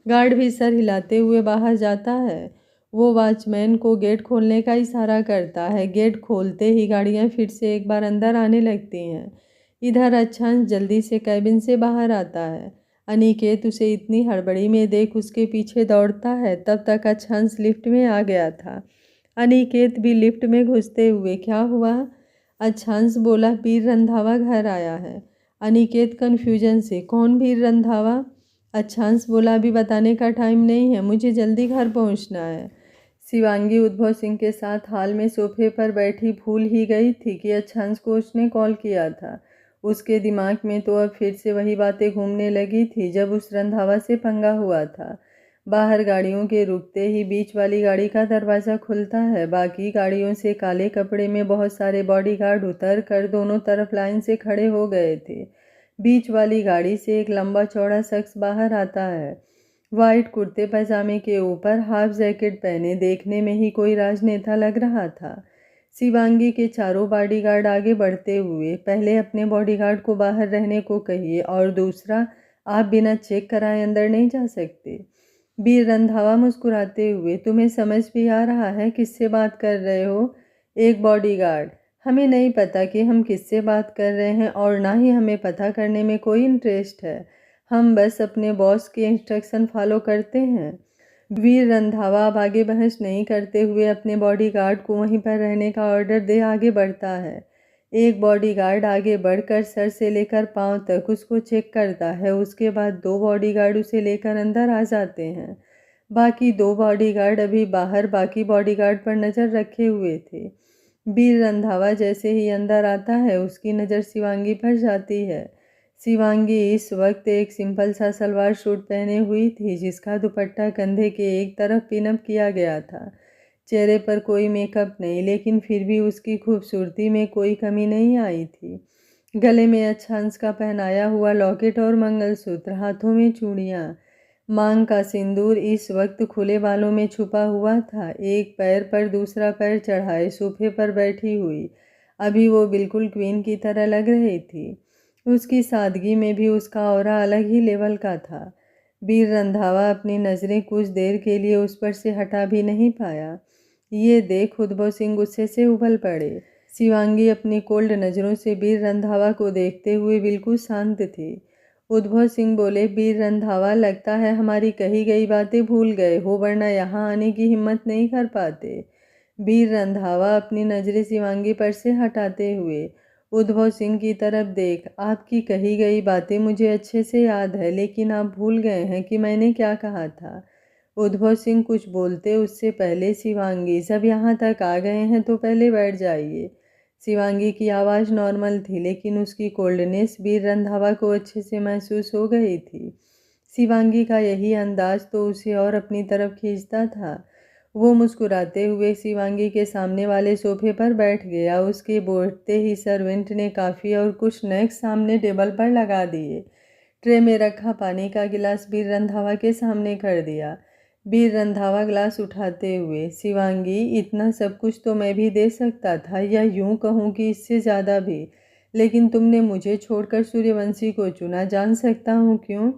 गार्ड भी सर हिलाते हुए बाहर जाता है। वो वॉचमैन को गेट खोलने का इशारा करता है। गेट खोलते ही गाड़ियाँ फिर से एक बार अंदर आने लगती हैं। इधर अच्छांश जल्दी से कैबिन से बाहर आता है। अनिकेत उसे इतनी हड़बड़ी में देख उसके पीछे दौड़ता है। तब तक अच्छांश लिफ्ट में आ गया था। अनिकेत भी लिफ्ट में घुसते हुए, क्या हुआ? अच्छांश बोला, वीर रंधावा घर आया है। अनिकेत कन्फ्यूजन से, कौन वीर रंधावा? अच्छांश बोला, अभी बताने का टाइम नहीं है, मुझे जल्दी घर पहुंचना है। शिवांगी उद्भव सिंह के साथ हाल में सोफे पर बैठी भूल ही गई थी कि अच्छांश को उसने कॉल किया था। उसके दिमाग में तो अब फिर से वही बातें घूमने लगी थी जब उस रंधावा से पंगा हुआ था। बाहर गाड़ियों के रुकते ही बीच वाली गाड़ी का दरवाज़ा खुलता है। बाकी गाड़ियों से काले कपड़े में बहुत सारे बॉडीगार्ड उतर कर दोनों तरफ लाइन से खड़े हो गए थे। बीच वाली गाड़ी से एक लंबा चौड़ा शख्स बाहर आता है। वाइट कुर्ते पैजामे के ऊपर हाफ जैकेट पहने, देखने में ही कोई राजनेता लग रहा था। शिवांगी के चारों बॉडीगार्ड आगे बढ़ते हुए, पहले अपने बॉडीगार्ड को बाहर रहने को कहिए और दूसरा आप बिना चेक कराए अंदर नहीं जा सकते। वीर रंधावा मुस्कुराते हुए, तुम्हें समझ भी आ रहा है किससे बात कर रहे हो? एक बॉडीगार्ड। हमें नहीं पता कि हम किससे बात कर रहे हैं और ना ही हमें पता करने में कोई इंटरेस्ट है। हम बस अपने बॉस के इंस्ट्रक्शन फॉलो करते हैं। वीर रंधावा अब आगे बहस नहीं करते हुए अपने बॉडीगार्ड को वहीं पर रहने का ऑर्डर दे आगे बढ़ता है। एक बॉडीगार्ड आगे बढ़कर सर से लेकर पांव तक उसको चेक करता है। उसके बाद 2 बॉडीगार्ड उसे लेकर अंदर आ जाते हैं। बाकी 2 बॉडीगार्ड अभी बाहर बाकी बॉडीगार्ड पर नज़र रखे हुए थे। वीर रंधावा जैसे ही अंदर आता है उसकी नज़र शिवांगी पर जाती है। शिवांगी इस वक्त एक सिंपल सा सलवार सूट पहने हुई थी जिसका दुपट्टा कंधे के एक तरफ पिनअप किया गया था। चेहरे पर कोई मेकअप नहीं, लेकिन फिर भी उसकी खूबसूरती में कोई कमी नहीं आई थी। गले में अच्छा अंश का पहनाया हुआ लॉकेट और मंगलसूत्र, हाथों में चूड़ियाँ, मांग का सिंदूर इस वक्त खुले बालों में छुपा हुआ था। एक पैर पर दूसरा पैर चढ़ाए सोफे पर बैठी हुई अभी वो बिल्कुल क्वीन की तरह लग रही थी। उसकी सादगी में भी उसका ऑरा अलग ही लेवल का था। वीर रंधावा अपनी नज़रें कुछ देर के लिए उस पर से हटा भी नहीं पाया। ये देख उद्भव सिंह गुस्से से उबल पड़े। शिवांगी अपनी कोल्ड नज़रों से वीर रंधावा को देखते हुए बिल्कुल शांत थी। उद्भव सिंह बोले, वीर रंधावा, लगता है हमारी कही गई बातें भूल गए हो, वरना यहाँ आने की हिम्मत नहीं कर पाते। वीर रंधावा अपनी नज़रें शिवांगी पर से हटाते हुए उद्भव सिंह की तरफ देख, आपकी कही गई बातें मुझे अच्छे से याद है, लेकिन आप भूल गए हैं कि मैंने क्या कहा था। उद्भव सिंह कुछ बोलते उससे पहले, शिवांगी, सब यहाँ तक आ गए हैं तो पहले बैठ जाइए। शिवांगी की आवाज़ नॉर्मल थी, लेकिन उसकी कोल्डनेस वीर रंधावा को अच्छे से महसूस हो गई थी। शिवांगी का यही अंदाज तो उसे और अपनी तरफ खींचता था। वो मुस्कुराते हुए शिवांगी के सामने वाले सोफे पर बैठ गया। उसके बैठते ही सर्वेंट ने कॉफ़ी और कुछ स्नैक्स सामने टेबल पर लगा दिए। ट्रे में रखा पानी का गिलास वीर रंधावा के सामने कर दिया। वीर रंधावा ग्लास उठाते हुए, शिवांगी, इतना सब कुछ तो मैं भी दे सकता था, या यूं कहूँ कि इससे ज़्यादा भी, लेकिन तुमने मुझे छोड़कर सूर्यवंशी को चुना। जान सकता हूँ क्यों?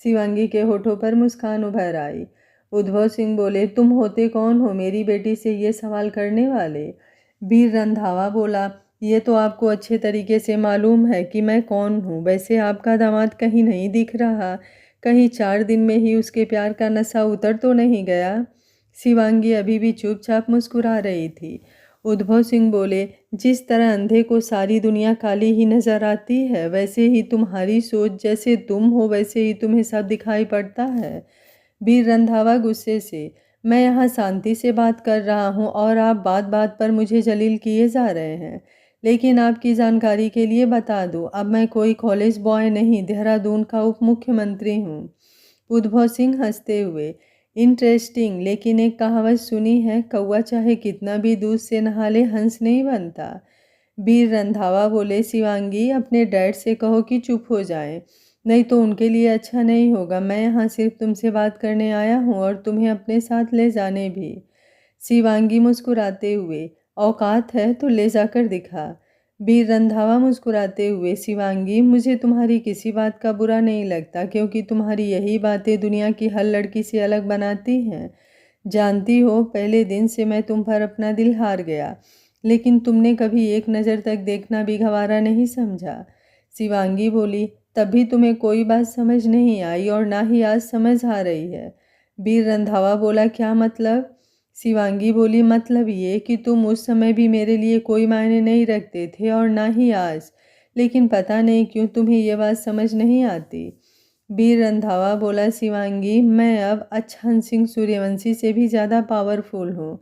शिवांगी के होठों पर मुस्कान उभर आई। उद्भव सिंह बोले, तुम होते कौन हो मेरी बेटी से ये सवाल करने वाले? वीर रंधावा बोला, ये तो आपको अच्छे तरीके से मालूम है कि मैं कौन हूँ। वैसे आपका दामाद कहीं नहीं दिख रहा, कहीं 4 दिन में ही उसके प्यार का नशा उतर तो नहीं गया? शिवांगी अभी भी चुपचाप मुस्कुरा रही थी। उद्भव सिंह बोले, जिस तरह अंधे को सारी दुनिया काली ही नजर आती है, वैसे ही तुम्हारी सोच, जैसे तुम हो वैसे ही तुम्हें सब दिखाई पड़ता है। वीर रंधावा गुस्से से, मैं यहाँ शांति से बात कर रहा हूँ और आप बात बात पर मुझे जलील किए जा रहे हैं। लेकिन आपकी जानकारी के लिए बता दूँ, अब मैं कोई कॉलेज बॉय नहीं, देहरादून का उप मुख्यमंत्री हूँ। उद्भव सिंह हंसते हुए, इंटरेस्टिंग, लेकिन एक कहावत सुनी है, कौवा चाहे कितना भी दूध से नहा ले हंस नहीं बनता। वीर रंधावा बोले, शिवांगी, अपने डैड से कहो कि चुप हो जाए, नहीं तो उनके लिए अच्छा नहीं होगा। मैं यहाँ सिर्फ तुमसे बात करने आया हूँ और तुम्हें अपने साथ ले जाने भी। शिवांगी मुस्कुराते हुए, औकात है तो ले जाकर दिखा। वीर रंधावा मुस्कुराते हुए, शिवांगी, मुझे तुम्हारी किसी बात का बुरा नहीं लगता, क्योंकि तुम्हारी यही बातें दुनिया की हर लड़की से अलग बनाती हैं। जानती हो, पहले दिन से मैं तुम पर अपना दिल हार गया, लेकिन तुमने कभी एक नज़र तक देखना भी गंवारा नहीं समझा। शिवांगी बोली, तभी तुम्हें कोई बात समझ नहीं आई और ना ही आज समझ आ रही है। वीर रंधावा बोला, क्या मतलब? शिवांगी बोली, मतलब ये कि तुम उस समय भी मेरे लिए कोई मायने नहीं रखते थे और ना ही आज, लेकिन पता नहीं क्यों तुम्हें ये बात समझ नहीं आती। वीर रंधावा बोला, शिवांगी, मैं अब अच्छन सिंह सूर्यवंशी से भी ज़्यादा पावरफुल हूँ।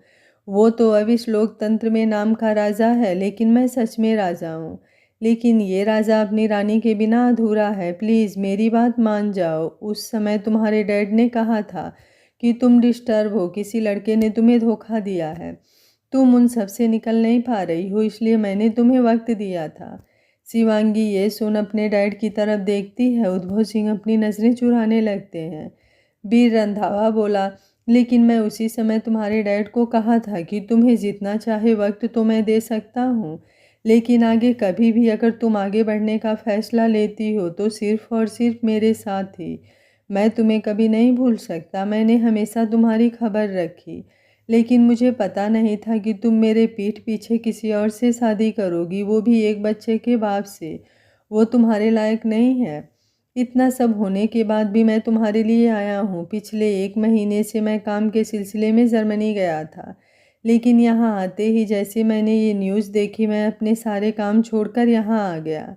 वो तो अब इस लोकतंत्र में नाम का राजा है, लेकिन मैं सच में राजा हूँ। लेकिन ये राजा अपनी रानी के बिना अधूरा है। प्लीज़ मेरी बात मान जाओ। उस समय तुम्हारे डैड ने कहा था कि तुम डिस्टर्ब हो, किसी लड़के ने तुम्हें धोखा दिया है, तुम उन सब से निकल नहीं पा रही हो, इसलिए मैंने तुम्हें वक्त दिया था। शिवांगी ये सुन अपने डैड की तरफ देखती है। उद्भव सिंह अपनी नज़रें चुराने लगते हैं। वीर रंधावा बोला, लेकिन मैं उसी समय तुम्हारे डैड को कहा था कि तुम्हें जितना चाहे वक्त तो मैं दे सकता हूँ, लेकिन आगे कभी भी अगर तुम आगे बढ़ने का फैसला लेती हो तो सिर्फ़ और सिर्फ़ मेरे साथ ही। मैं तुम्हें कभी नहीं भूल सकता। मैंने हमेशा तुम्हारी खबर रखी, लेकिन मुझे पता नहीं था कि तुम मेरे पीठ पीछे किसी और से शादी करोगी, वो भी एक बच्चे के बाप से। वो तुम्हारे लायक नहीं है। इतना सब होने के बाद भी मैं तुम्हारे लिए आया हूँ। पिछले 1 महीने से मैं काम के सिलसिले में जर्मनी गया था, लेकिन यहाँ आते ही जैसे मैंने ये न्यूज़ देखी, मैं अपने सारे काम छोड़कर यहाँ आ गया।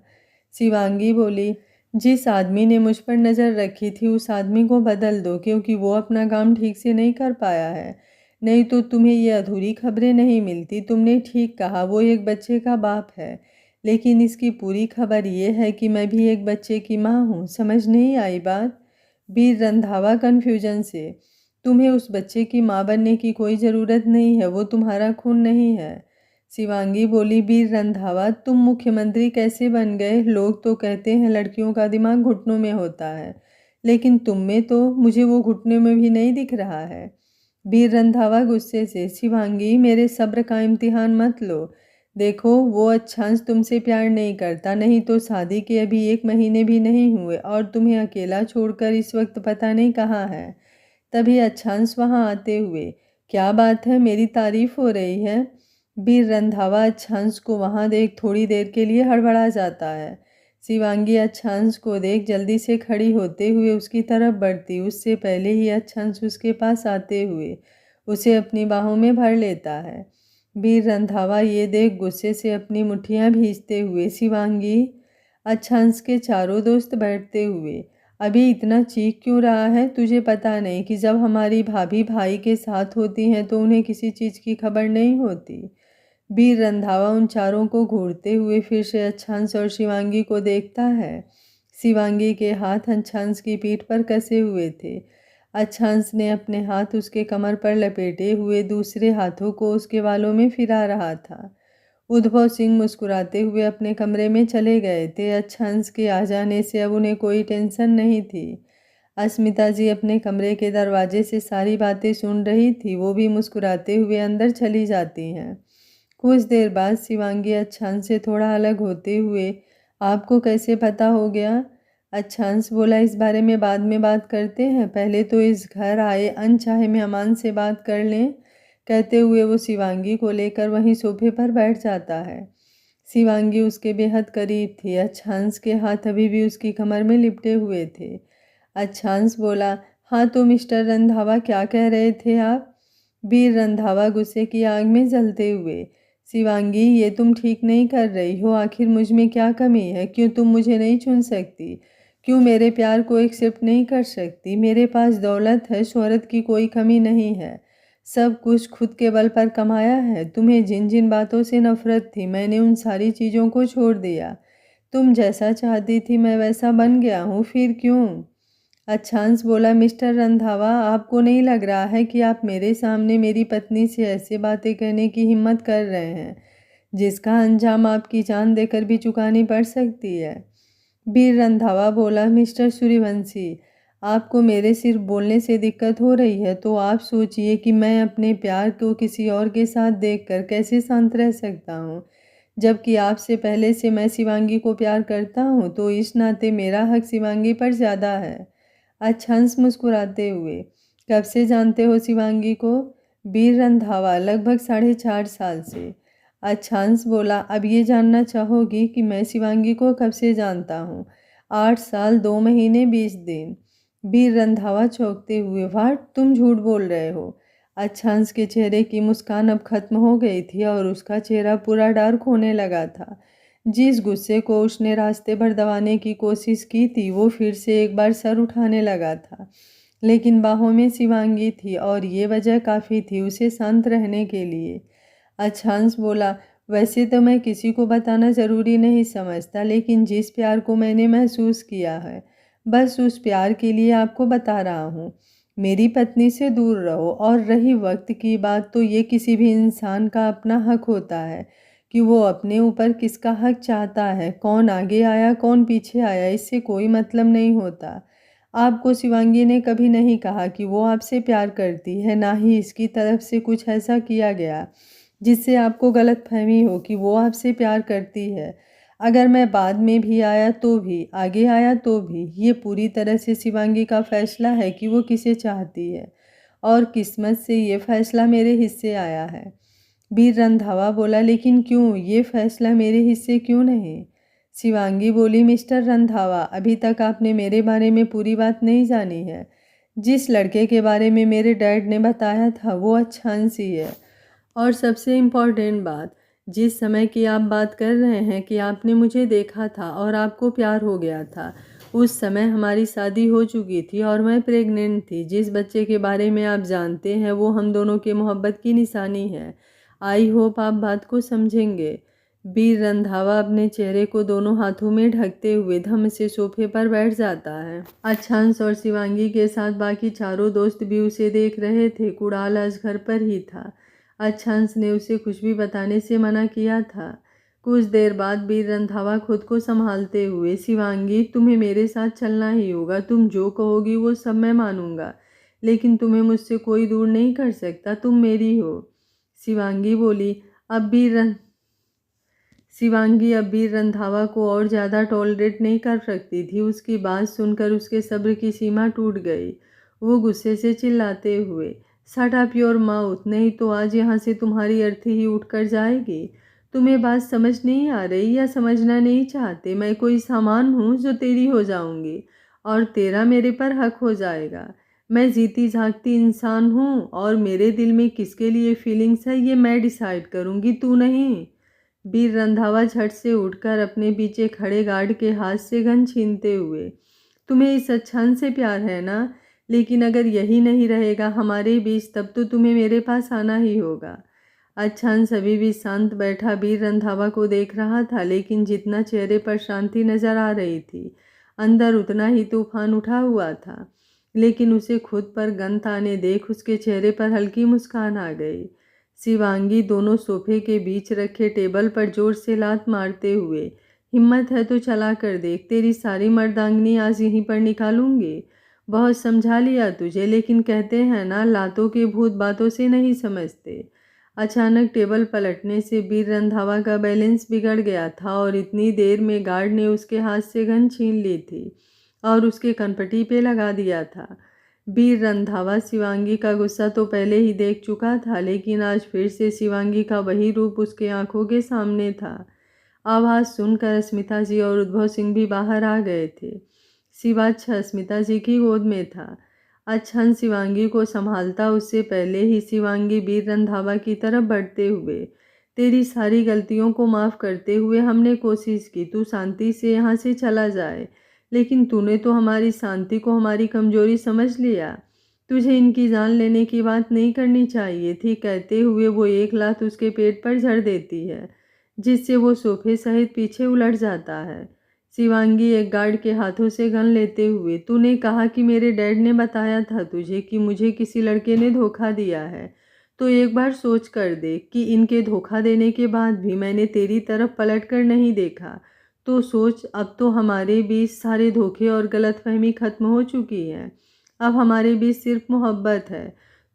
शिवांगी बोली, जिस आदमी ने मुझ पर नज़र रखी थी उस आदमी को बदल दो, क्योंकि वो अपना काम ठीक से नहीं कर पाया है। नहीं तो तुम्हें ये अधूरी खबरें नहीं मिलती। तुमने ठीक कहा, वो एक बच्चे का बाप है, लेकिन इसकी पूरी खबर ये है कि मैं भी एक बच्चे की माँ हूँ। समझ नहीं आई बात? वीर रंधावा कन्फ्यूजन से। तुम्हें उस बच्चे की माँ बनने की कोई ज़रूरत नहीं है, वो तुम्हारा खून नहीं है। शिवांगी बोली, वीर रंधावा तुम मुख्यमंत्री कैसे बन गए? लोग तो कहते हैं लड़कियों का दिमाग घुटनों में होता है, लेकिन तुम में तो मुझे वो घुटनों में भी नहीं दिख रहा है। वीर रंधावा गुस्से से, शिवांगी मेरे सब्र का इम्तिहान मत लो। देखो, वो अच्छांश तुमसे प्यार नहीं करता, नहीं तो शादी के अभी 1 महीने भी नहीं हुए और तुम्हें अकेला छोड़कर इस वक्त पता नहीं कहाँ है। तभी अच्छांश वहाँ आते हुए, क्या बात है, मेरी तारीफ हो रही है? वीर रंधावा अच्छांश को वहाँ देख थोड़ी देर के लिए हड़बड़ा जाता है। शिवांगी अच्छांश को देख जल्दी से खड़ी होते हुए उसकी तरफ बढ़ती, उससे पहले ही अच्छांश उसके पास आते हुए उसे अपनी बाहों में भर लेता है। वीर रंधावा ये देख गुस्से से अपनी मुट्ठियाँ भींचते हुए, शिवांगी। अच्छांश के चारों दोस्त बैठते हुए, अभी इतना चीख क्यों रहा है? तुझे पता नहीं कि जब हमारी भाभी भाई के साथ होती हैं तो उन्हें किसी चीज़ की खबर नहीं होती। वीर रंधावा उन चारों को घूरते हुए फिर से अच्छांश और शिवांगी को देखता है। शिवांगी के हाथ अच्छांश की पीठ पर कसे हुए थे। अच्छांश ने अपने हाथ उसके कमर पर लपेटे हुए दूसरे हाथों को उसके बालों में फिरा रहा था। उद्भव सिंह मुस्कुराते हुए अपने कमरे में चले गए थे। अच्छांश के आ जाने से अब उन्हें कोई टेंशन नहीं थी। अस्मिता जी अपने कमरे के दरवाजे से सारी बातें सुन रही थी। वो भी मुस्कुराते हुए अंदर चली जाती हैं। कुछ देर बाद शिवांगी अच्छांश से थोड़ा अलग होते हुए, आपको कैसे पता हो गया? अच्छांश बोला, इस बारे में बाद में बात करते हैं, पहले तो इस घर आए अनचाहे मेहमान से बात कर लें। कहते हुए वो शिवांगी को लेकर वहीं सोफे पर बैठ जाता है। शिवांगी उसके बेहद करीब थी। अच्छांश के हाथ अभी भी उसकी कमर में लिपटे हुए थे। अच्छांश बोला, हाँ तो मिस्टर रंधावा क्या कह रहे थे आप? वीर रंधावा गुस्से की आग में जलते हुए, शिवांगी ये तुम ठीक नहीं कर रही हो। आखिर मुझ में क्या कमी है? क्यों तुम मुझे नहीं चुन सकती? क्यों मेरे प्यार को एक्सेप्ट नहीं कर सकती? मेरे पास दौलत है, शोहरत की कोई कमी नहीं है, सब कुछ खुद के बल पर कमाया है। तुम्हें जिन जिन बातों से नफरत थी, मैंने उन सारी चीज़ों को छोड़ दिया। तुम जैसा चाहती थी मैं वैसा बन गया हूँ, फिर क्यों? अच्छांश बोला, मिस्टर रंधावा आपको नहीं लग रहा है कि आप मेरे सामने मेरी पत्नी से ऐसे बातें कहने की हिम्मत कर रहे हैं जिसका अंजाम आपकी जान देकर भी चुकानी पड़ सकती है? वीर रंधावा बोला, मिस्टर सूर्यवंशी, आपको मेरे सिर्फ बोलने से दिक्कत हो रही है तो आप सोचिए कि मैं अपने प्यार को किसी और के साथ देखकर कैसे शांत रह सकता हूँ। जबकि आपसे पहले से मैं शिवांगी को प्यार करता हूँ, तो इस नाते मेरा हक शिवांगी पर ज़्यादा है। अच्छांश मुस्कुराते हुए, कब से जानते हो शिवांगी को? वीर रंधावा, लगभग 4.5 साल से। अच्छांश बोला, अब ये जानना चाहोगी कि मैं शिवांगी को कब से जानता हूँ? 8 साल 2 महीने 20 दिन। वीर रंधावा चौंकते हुए, वाट, तुम झूठ बोल रहे हो? अच्छांश के चेहरे की मुस्कान अब खत्म हो गई थी और उसका चेहरा पूरा डार्क होने लगा था। जिस गुस्से को उसने रास्ते भर दबाने की कोशिश की थी वो फिर से एक बार सर उठाने लगा था, लेकिन बाहों में शिवांगी थी और ये वजह काफ़ी थी उसे शांत रहने के लिए। अच्छांश बोला, वैसे तो मैं किसी को बताना ज़रूरी नहीं समझता, लेकिन जिस प्यार को मैंने महसूस किया है, बस उस प्यार के लिए आपको बता रहा हूँ। मेरी पत्नी से दूर रहो। और रही वक्त की बात, तो ये किसी भी इंसान का अपना हक होता है कि वो अपने ऊपर किसका हक चाहता है। कौन आगे आया कौन पीछे आया, इससे कोई मतलब नहीं होता। आपको शिवांगी ने कभी नहीं कहा कि वो आपसे प्यार करती है, ना ही इसकी तरफ से कुछ ऐसा किया गया। जिससे आपको गलतफहमी हो कि वो आपसे प्यार करती है। अगर मैं बाद में भी आया तो भी, आगे आया तो भी, ये पूरी तरह से शिवांगी का फैसला है कि वो किसे चाहती है और किस्मत से ये फैसला मेरे हिस्से आया है। वीर रंधावा बोला, लेकिन क्यों? ये फैसला मेरे हिस्से क्यों नहीं? शिवांगी बोली, मिस्टर रंधावा, अभी तक आपने मेरे बारे में पूरी बात नहीं जानी है। जिस लड़के के बारे में मेरे डैड ने बताया था वो अच्छांसी है। और सबसे इम्पॉर्टेंट बात, जिस समय की आप बात कर रहे हैं कि आपने मुझे देखा था और आपको प्यार हो गया था, उस समय हमारी शादी हो चुकी थी और मैं प्रेग्नेंट थी। जिस बच्चे के बारे में आप जानते हैं वो हम दोनों के मोहब्बत की निशानी है। आई होप आप बात को समझेंगे। वीर रंधावा अपने चेहरे को दोनों हाथों में ढकते हुए धम से सोफे पर बैठ जाता है। अच्छांश और शिवांगी के साथ बाकी चारों दोस्त भी उसे देख रहे थे। कुणाल आज घर पर ही था। अच्छांश ने उसे कुछ भी बताने से मना किया था। कुछ देर बाद वीर रंधावा खुद को संभालते हुए, शिवांगी, तुम्हें मेरे साथ चलना ही होगा। तुम जो कहोगी वो सब मैं मानूंगा, लेकिन तुम्हें मुझसे कोई दूर नहीं कर सकता। तुम मेरी हो। शिवांगी बोली, अब वीर रंधावा को और ज़्यादा टॉलरेट नहीं कर सकती थी। उसकी बात सुनकर उसके सब्र की सीमा टूट गई। वो गुस्से से चिल्लाते हुए, शट अप योर माउथ, नहीं तो आज यहाँ से तुम्हारी अर्थी ही उठ कर जाएगी। तुम्हें बात समझ नहीं आ रही या समझना नहीं चाहते? मैं कोई सामान हूँ जो तेरी हो जाऊँगी और तेरा मेरे पर हक हो जाएगा? मैं जीती जागती इंसान हूँ और मेरे दिल में किसके लिए फीलिंग्स है ये मैं डिसाइड करूँगी, तू नहीं। वीर रंधावा झट से उठकर अपने पीछे खड़े गार्ड के हाथ से गन छीनते हुए, तुम्हें इस अच्छान से प्यार है ना? लेकिन अगर यही नहीं रहेगा हमारे बीच, तब तो तुम्हें मेरे पास आना ही होगा। अच्छान सभी भी शांत बैठा वीर रंधावा को देख रहा था, लेकिन जितना चेहरे पर शांति नजर आ रही थी, अंदर उतना ही तूफान उठा हुआ था। लेकिन उसे खुद पर गन ताने देख उसके चेहरे पर हल्की मुस्कान आ गई। शिवांगी दोनों सोफे के बीच रखे टेबल पर जोर से लात मारते हुए, हिम्मत है तो चला कर देख, तेरी सारी मर्दांगनी आज यहीं पर निकालूंगी। बहुत समझा लिया तुझे, लेकिन कहते हैं ना, लातों के भूत बातों से नहीं समझते। अचानक टेबल पलटने से वीर रंधावा का बैलेंस बिगड़ गया था और इतनी देर में गार्ड ने उसके हाथ से गन छीन ली थी और उसके कनपटी पे लगा दिया था। वीर रंधावा शिवांगी का गुस्सा तो पहले ही देख चुका था, लेकिन आज फिर से शिवांगी का वही रूप उसके आंखों के सामने था। आवाज़ सुनकर अस्मिता जी और उद्भव सिंह भी बाहर आ गए थे। शिवाच्छा अस्मिता जी की गोद में था। अच्छन शिवांगी को संभालता उससे पहले ही शिवांगी वीर रंधावा की तरफ बढ़ते हुए, तेरी सारी गलतियों को माफ़ करते हुए हमने कोशिश की तू शांति से यहाँ से चला जाए, लेकिन तूने तो हमारी शांति को हमारी कमजोरी समझ लिया। तुझे इनकी जान लेने की बात नहीं करनी चाहिए थी। कहते हुए वो एक लात उसके पेट पर जड़ देती है, जिससे वो सोफे सहित पीछे उलट जाता है। शिवांगी एक गार्ड के हाथों से गन लेते हुए, तूने कहा कि मेरे डैड ने बताया था तुझे कि मुझे किसी लड़के ने धोखा दिया है, तो एक बार सोच कर देख कि इनके धोखा देने के बाद भी मैंने तेरी तरफ पलट कर नहीं देखा। तो सोच, अब तो हमारे बीच सारे धोखे और गलतफहमी खत्म हो चुकी है। अब हमारे बीच सिर्फ मोहब्बत है।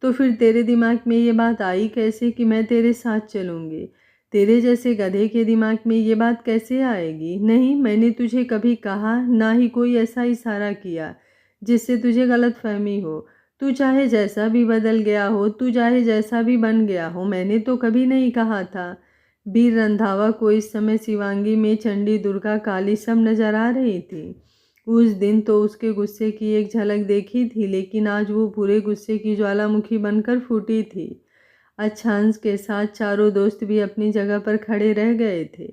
तो फिर तेरे दिमाग में ये बात आई कैसे कि मैं तेरे साथ चलूँगी? तेरे जैसे गधे के दिमाग में ये बात कैसे आएगी? नहीं, मैंने तुझे कभी कहा, ना ही कोई ऐसा इशारा किया जिससे तुझे गलतफहमी हो। तू चाहे जैसा भी बदल गया हो, तू चाहे जैसा भी बन गया हो, मैंने तो कभी नहीं कहा था। वीर रंधावा को इस समय शिवांगी में चंडी दुर्गा काली सब नजर आ रही थी। उस दिन तो उसके गुस्से की एक झलक देखी थी, लेकिन आज वो पूरे गुस्से की ज्वालामुखी बनकर फूटी थी। अच्छांश के साथ चारों दोस्त भी अपनी जगह पर खड़े रह गए थे।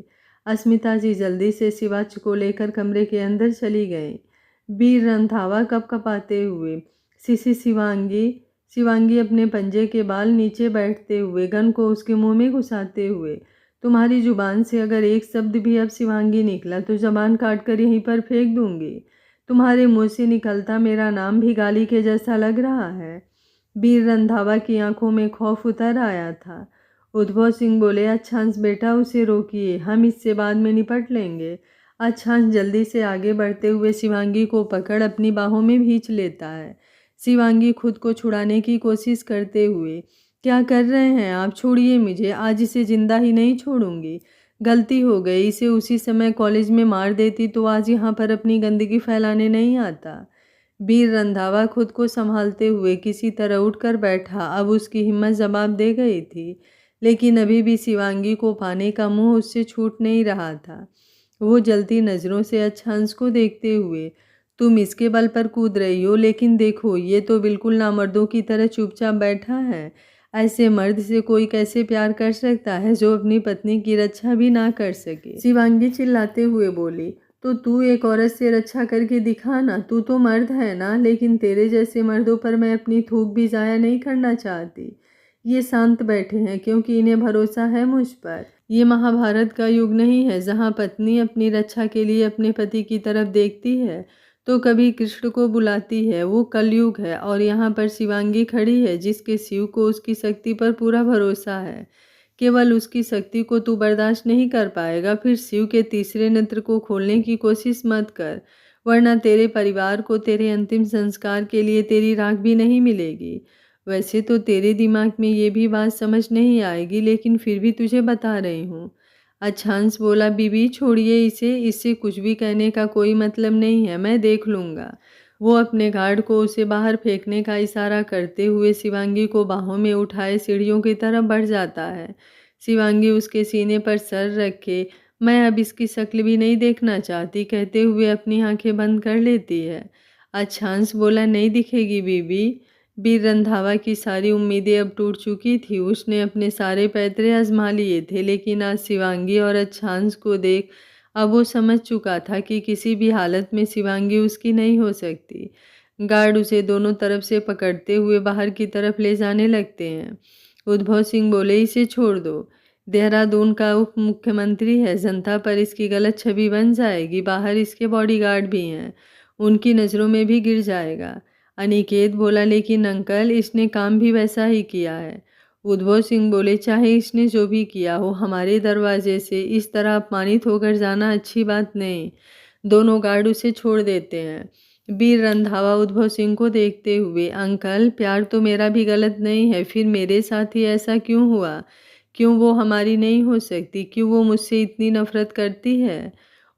अस्मिता जी जल्दी से शिवाच को लेकर कमरे के अंदर चली गईं। वीर रंधावा कपकपाते हुए, सिसी शिवांगी, शिवांगी अपने पंजे के बाल नीचे बैठते हुए गन को उसके मुंह में घुसाते हुए, तुम्हारी जुबान से अगर एक शब्द भी अब शिवांगी निकला तो जबान काट कर यहीं पर फेंक दूंगी। तुम्हारे मुंह से निकलता मेरा नाम भी गाली के जैसा लग रहा है। वीर रंधावा की आंखों में खौफ उतर आया था। उद्भव सिंह बोले, अच्छांश बेटा उसे रोकिए, हम इससे बाद में निपट लेंगे। अच्छांश जल्दी से आगे बढ़ते हुए शिवांगी को पकड़ अपनी बाहों में भींच लेता है। शिवांगी खुद को छुड़ाने की कोशिश करते हुए क्या कर रहे हैं आप? छोड़िए मुझे, आज इसे जिंदा ही नहीं छोड़ूंगी। गलती हो गई, इसे उसी समय कॉलेज में मार देती तो आज यहाँ पर अपनी गंदगी फैलाने नहीं आता। वीर रंधावा खुद को संभालते हुए किसी तरह उठकर बैठा। अब उसकी हिम्मत जवाब दे गई थी, लेकिन अभी भी शिवांगी को पाने का मुंह उससे छूट नहीं रहा था। वो जलती नज़रों से अच्छांश को देखते हुए, तुम इसके बल पर कूद रही हो, लेकिन देखो ये तो बिल्कुल नामर्दों की तरह चुपचाप बैठा है। ऐसे मर्द से कोई कैसे प्यार कर सकता है जो अपनी पत्नी की रक्षा भी ना कर सके? शिवांगी चिल्लाते हुए बोली, तो तू एक औरत से रक्षा करके दिखा ना। तू तो मर्द है ना, लेकिन तेरे जैसे मर्दों पर मैं अपनी थूक भी जाया नहीं करना चाहती। ये शांत बैठे हैं क्योंकि इन्हें भरोसा है मुझ पर। ये महाभारत का युग नहीं है जहाँ पत्नी अपनी रक्षा के लिए अपने पति की तरफ देखती है तो कभी कृष्ण को बुलाती है। वो कलयुग है और यहाँ पर शिवांगी खड़ी है जिसके शिव को उसकी शक्ति पर पूरा भरोसा है। केवल उसकी शक्ति को तू बर्दाश्त नहीं कर पाएगा, फिर शिव के तीसरे नेत्र को खोलने की कोशिश मत कर, वरना तेरे परिवार को तेरे अंतिम संस्कार के लिए तेरी राख भी नहीं मिलेगी। वैसे तो तेरे दिमाग में ये भी बात समझ नहीं आएगी, लेकिन फिर भी तुझे बता रही हूँ। अच्छांश बोला, बीबी छोड़िए इसे, इससे कुछ भी कहने का कोई मतलब नहीं है, मैं देख लूँगा। वो अपने गार्ड को उसे बाहर फेंकने का इशारा करते हुए शिवांगी को बाहों में उठाए सीढ़ियों की तरफ बढ़ जाता है। शिवांगी उसके सीने पर सर रखे, मैं अब इसकी शक्ल भी नहीं देखना चाहती, कहते हुए अपनी आंखें बंद कर लेती है। अच्छांश बोला, नहीं दिखेगी बीबी। वीर रंधावा की सारी उम्मीदें अब टूट चुकी थी। उसने अपने सारे पैतरे आजमा लिए थे, लेकिन आज शिवांगी और अच्छांश को देख अब वो समझ चुका था कि किसी भी हालत में शिवांगी उसकी नहीं हो सकती। गार्ड उसे दोनों तरफ से पकड़ते हुए बाहर की तरफ ले जाने लगते हैं। उद्भव सिंह बोले, इसे छोड़ दो। देहरादून का उप मुख्यमंत्री है, जनता पर इसकी गलत छवि बन जाएगी। बाहर इसके बॉडीगार्ड भी हैं, उनकी नज़रों में भी गिर जाएगा। अनिकेत बोला, लेकिन अंकल इसने काम भी वैसा ही किया है। उद्भव सिंह बोले, चाहे इसने जो भी किया हो, हमारे दरवाजे से इस तरह अपमानित होकर जाना अच्छी बात नहीं। दोनों गार्ड उसे छोड़ देते हैं। वीर रंधावा उद्भव सिंह को देखते हुए, अंकल प्यार तो मेरा भी गलत नहीं है, फिर मेरे साथ ही ऐसा क्यों हुआ? क्यों वो हमारी नहीं हो सकती? क्यों वो मुझसे इतनी नफरत करती है?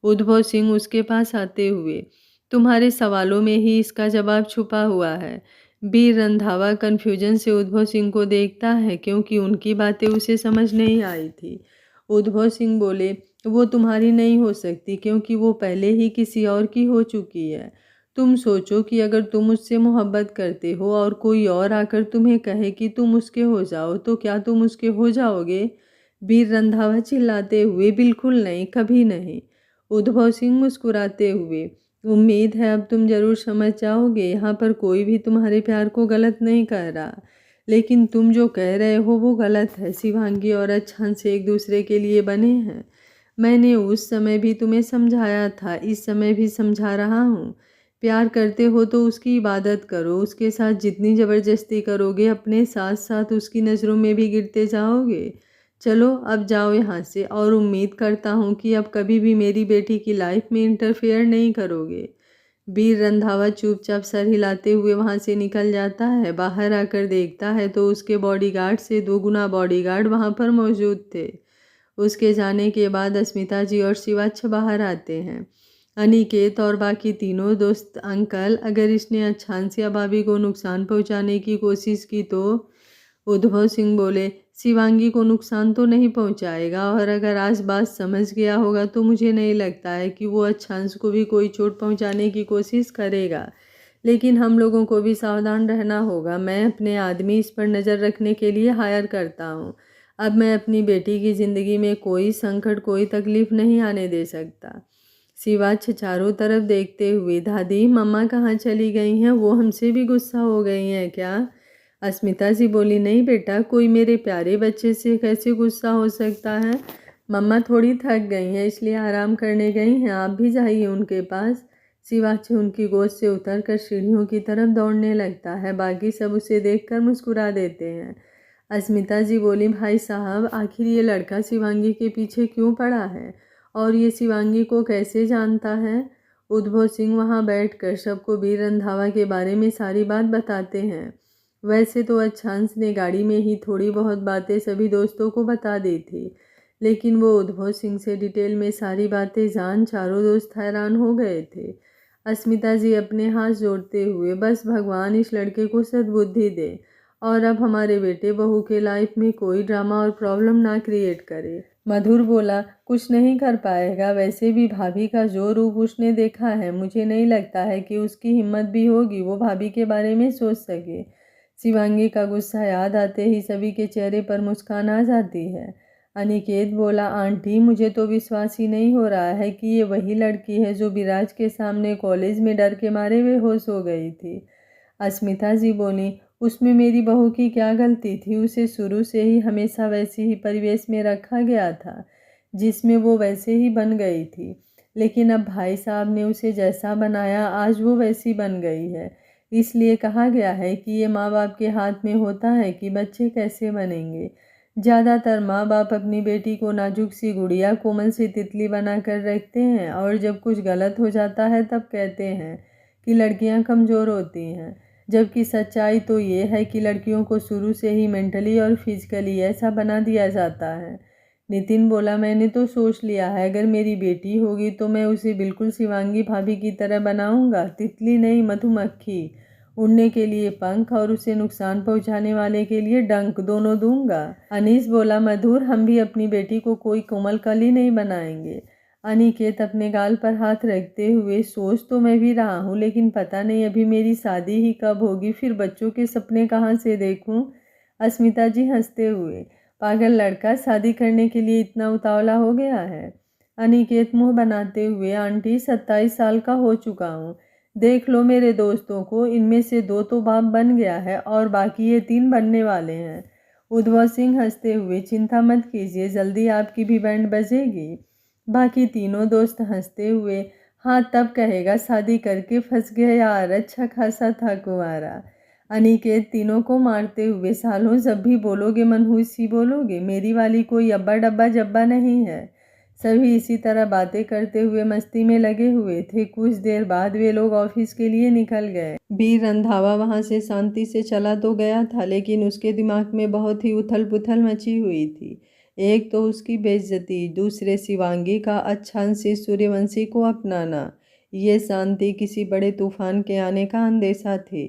उद्भव सिंह उसके पास आते हुए, तुम्हारे सवालों में ही इसका जवाब छुपा हुआ है। वीर रंधावा कन्फ्यूजन से उद्भव सिंह को देखता है क्योंकि उनकी बातें उसे समझ नहीं आई थी। उद्भव सिंह बोले, वो तुम्हारी नहीं हो सकती क्योंकि वो पहले ही किसी और की हो चुकी है। तुम सोचो कि अगर तुम उससे मोहब्बत करते हो और कोई और आकर तुम्हें कहे कि तुम उसके हो जाओ, तो क्या तुम उसके हो जाओगे? वीर रंधावा चिल्लाते हुए, बिल्कुल नहीं, कभी नहीं। उद्भव सिंह मुस्कुराते हुए, उम्मीद है अब तुम जरूर समझ जाओगे। यहाँ पर कोई भी तुम्हारे प्यार को गलत नहीं कह रहा, लेकिन तुम जो कह रहे हो वो गलत है। शिवांगी और अच्छांश एक दूसरे के लिए बने हैं। मैंने उस समय भी तुम्हें समझाया था, इस समय भी समझा रहा हूँ। प्यार करते हो तो उसकी इबादत करो, उसके साथ जितनी ज़बरदस्ती करोगे अपने साथ साथ उसकी नज़रों में भी गिरते जाओगे। चलो अब जाओ यहाँ से, और उम्मीद करता हूँ कि अब कभी भी मेरी बेटी की लाइफ में इंटरफेयर नहीं करोगे। वीर रंधावा चुपचाप सर हिलाते हुए वहाँ से निकल जाता है। बाहर आकर देखता है तो उसके बॉडीगार्ड से 2 गुना बॉडीगार्ड वहाँ पर मौजूद थे। उसके जाने के बाद अस्मिता जी और शिवाच्छ बाहर आते हैं। अनिकेत और बाकी तीनों दोस्त, अंकल अगर इसने अच्छांश या भाभी को नुकसान पहुंचाने की कोशिश की तो? उद्भव सिंह बोले, शिवांगी को नुकसान तो नहीं पहुंचाएगा, और अगर आज बात समझ गया होगा तो मुझे नहीं लगता है कि वो अच्छांश को भी कोई चोट पहुंचाने की कोशिश करेगा। लेकिन हम लोगों को भी सावधान रहना होगा। मैं अपने आदमी इस पर नज़र रखने के लिए हायर करता हूँ। अब मैं अपनी बेटी की ज़िंदगी में कोई संकट, कोई तकलीफ़ नहीं आने दे सकता। शिवाच्छ चारों तरफ देखते हुए, दादी मम्मा कहाँ चली गई हैं? वो हमसे भी गुस्सा हो गई हैं क्या? अस्मिता जी बोली, नहीं बेटा, कोई मेरे प्यारे बच्चे से कैसे गुस्सा हो सकता है। मम्मा थोड़ी थक गई हैं इसलिए आराम करने गई हैं, आप भी जाइए उनके पास। शिवाच्छ उनकी गोद से उतरकर सीढ़ियों की तरफ दौड़ने लगता है। बाकी सब उसे देखकर मुस्कुरा देते हैं। अस्मिता जी बोली, भाई साहब आखिर ये लड़का शिवांगी के पीछे क्यों पड़ा है, और ये शिवांगी को कैसे जानता है? उद्भव सिंह वहाँ बैठकर सबको वीर रंधावा के बारे में सारी बात बताते हैं। वैसे तो अच्छांश ने गाड़ी में ही थोड़ी बहुत बातें सभी दोस्तों को बता दी थी, लेकिन वो उद्भव सिंह से डिटेल में सारी बातें जान चारों दोस्त हैरान हो गए थे। अस्मिता जी अपने हाथ जोड़ते हुए, बस भगवान इस लड़के को सद्बुद्धि दे और अब हमारे बेटे बहू के लाइफ में कोई ड्रामा और प्रॉब्लम ना क्रिएट करे। मधुर बोला, कुछ नहीं कर पाएगा, वैसे भी भाभी का जो रूप उसने देखा है, मुझे नहीं लगता है कि उसकी हिम्मत भी होगी वो भाभी के बारे में सोच सके। शिवांगी का गुस्सा याद आते ही सभी के चेहरे पर मुस्कान आ जाती है। अनिकेत बोला, आंटी मुझे तो विश्वास ही नहीं हो रहा है कि ये वही लड़की है जो विराज के सामने कॉलेज में डर के मारे बेहोश हो गई थी। अस्मिता जी बोली, उसमें मेरी बहू की क्या गलती थी, उसे शुरू से ही हमेशा वैसे ही परिवेश में रखा गया था जिसमें वो वैसे ही बन गई थी, लेकिन अब भाई साहब ने उसे जैसा बनाया आज वो वैसी बन गई है। इसलिए कहा गया है कि ये माँ बाप के हाथ में होता है कि बच्चे कैसे बनेंगे। ज़्यादातर माँ बाप अपनी बेटी को नाजुक सी गुड़िया, कोमल सी तितली बना कर रखते हैं और जब कुछ गलत हो जाता है तब कहते हैं कि लड़कियाँ कमज़ोर होती हैं, जबकि सच्चाई तो ये है कि लड़कियों को शुरू से ही मेंटली और फिजिकली ऐसा बना दिया जाता है। नितिन बोला, मैंने तो सोच लिया है अगर मेरी बेटी होगी तो मैं उसे बिल्कुल शिवांगी भाभी की तरह बनाऊंगा, तितली नहीं मधुमक्खी, उड़ने के लिए पंख और उसे नुकसान पहुंचाने वाले के लिए डंक, दोनों दूंगा। अनीस बोला, मधुर हम भी अपनी बेटी को कोई कोमल कली नहीं बनाएंगे। अनिकेत अपने गाल पर हाथ रखते हुए, सोच तो मैं भी रहा हूँ लेकिन पता नहीं अभी मेरी शादी ही कब होगी, फिर बच्चों के सपने कहाँ से देखूँ। अस्मिता जी हंसते हुए, पागल लड़का, शादी करने के लिए इतना उतावला हो गया है। अनिकेत मुंह बनाते हुए, आंटी 27 साल का हो चुका हूँ, देख लो मेरे दोस्तों को, इनमें से 2 तो बाप बन गया है और बाकी ये 3 बनने वाले हैं। उद्भव सिंह हंसते हुए, चिंता मत कीजिए, जल्दी आपकी भी बैंड बजेगी। बाकी तीनों दोस्त हंसते हुए, हाँ तब कहेगा शादी करके फंस गया यार, अच्छा खासा था कुंवारा। अनिकेत तीनों को मारते हुए, सालों जब भी बोलोगे मनहूस ही बोलोगे, मेरी वाली कोई अब्बा डब्बा जब्बा नहीं है। सभी इसी तरह बातें करते हुए मस्ती में लगे हुए थे। कुछ देर बाद वे लोग ऑफिस के लिए निकल गए। वीर रंधावा वहां से शांति से चला तो गया था, लेकिन उसके दिमाग में बहुत ही उथल पुथल मची हुई थी। एक तो उसकी बेइज्जती, दूसरे शिवांगी का अच्छांशी सूर्यवंशी को अपनाना, ये शांति किसी बड़े तूफान के आने का अंदेशा थी।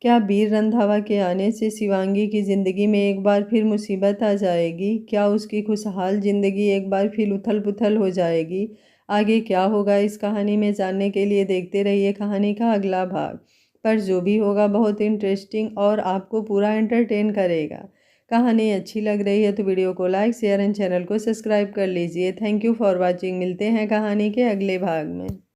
क्या वीर रंधावा के आने से शिवांगी की ज़िंदगी में एक बार फिर मुसीबत आ जाएगी? क्या उसकी खुशहाल ज़िंदगी एक बार फिर उथल पुथल हो जाएगी? आगे क्या होगा इस कहानी में जानने के लिए देखते रहिए कहानी का अगला भाग। पर जो भी होगा बहुत इंटरेस्टिंग और आपको पूरा एंटरटेन करेगा। कहानी अच्छी लग रही है तो वीडियो को लाइक, शेयर एंड चैनल को सब्सक्राइब कर लीजिए। Thank you for watching. मिलते हैं कहानी के अगले भाग में।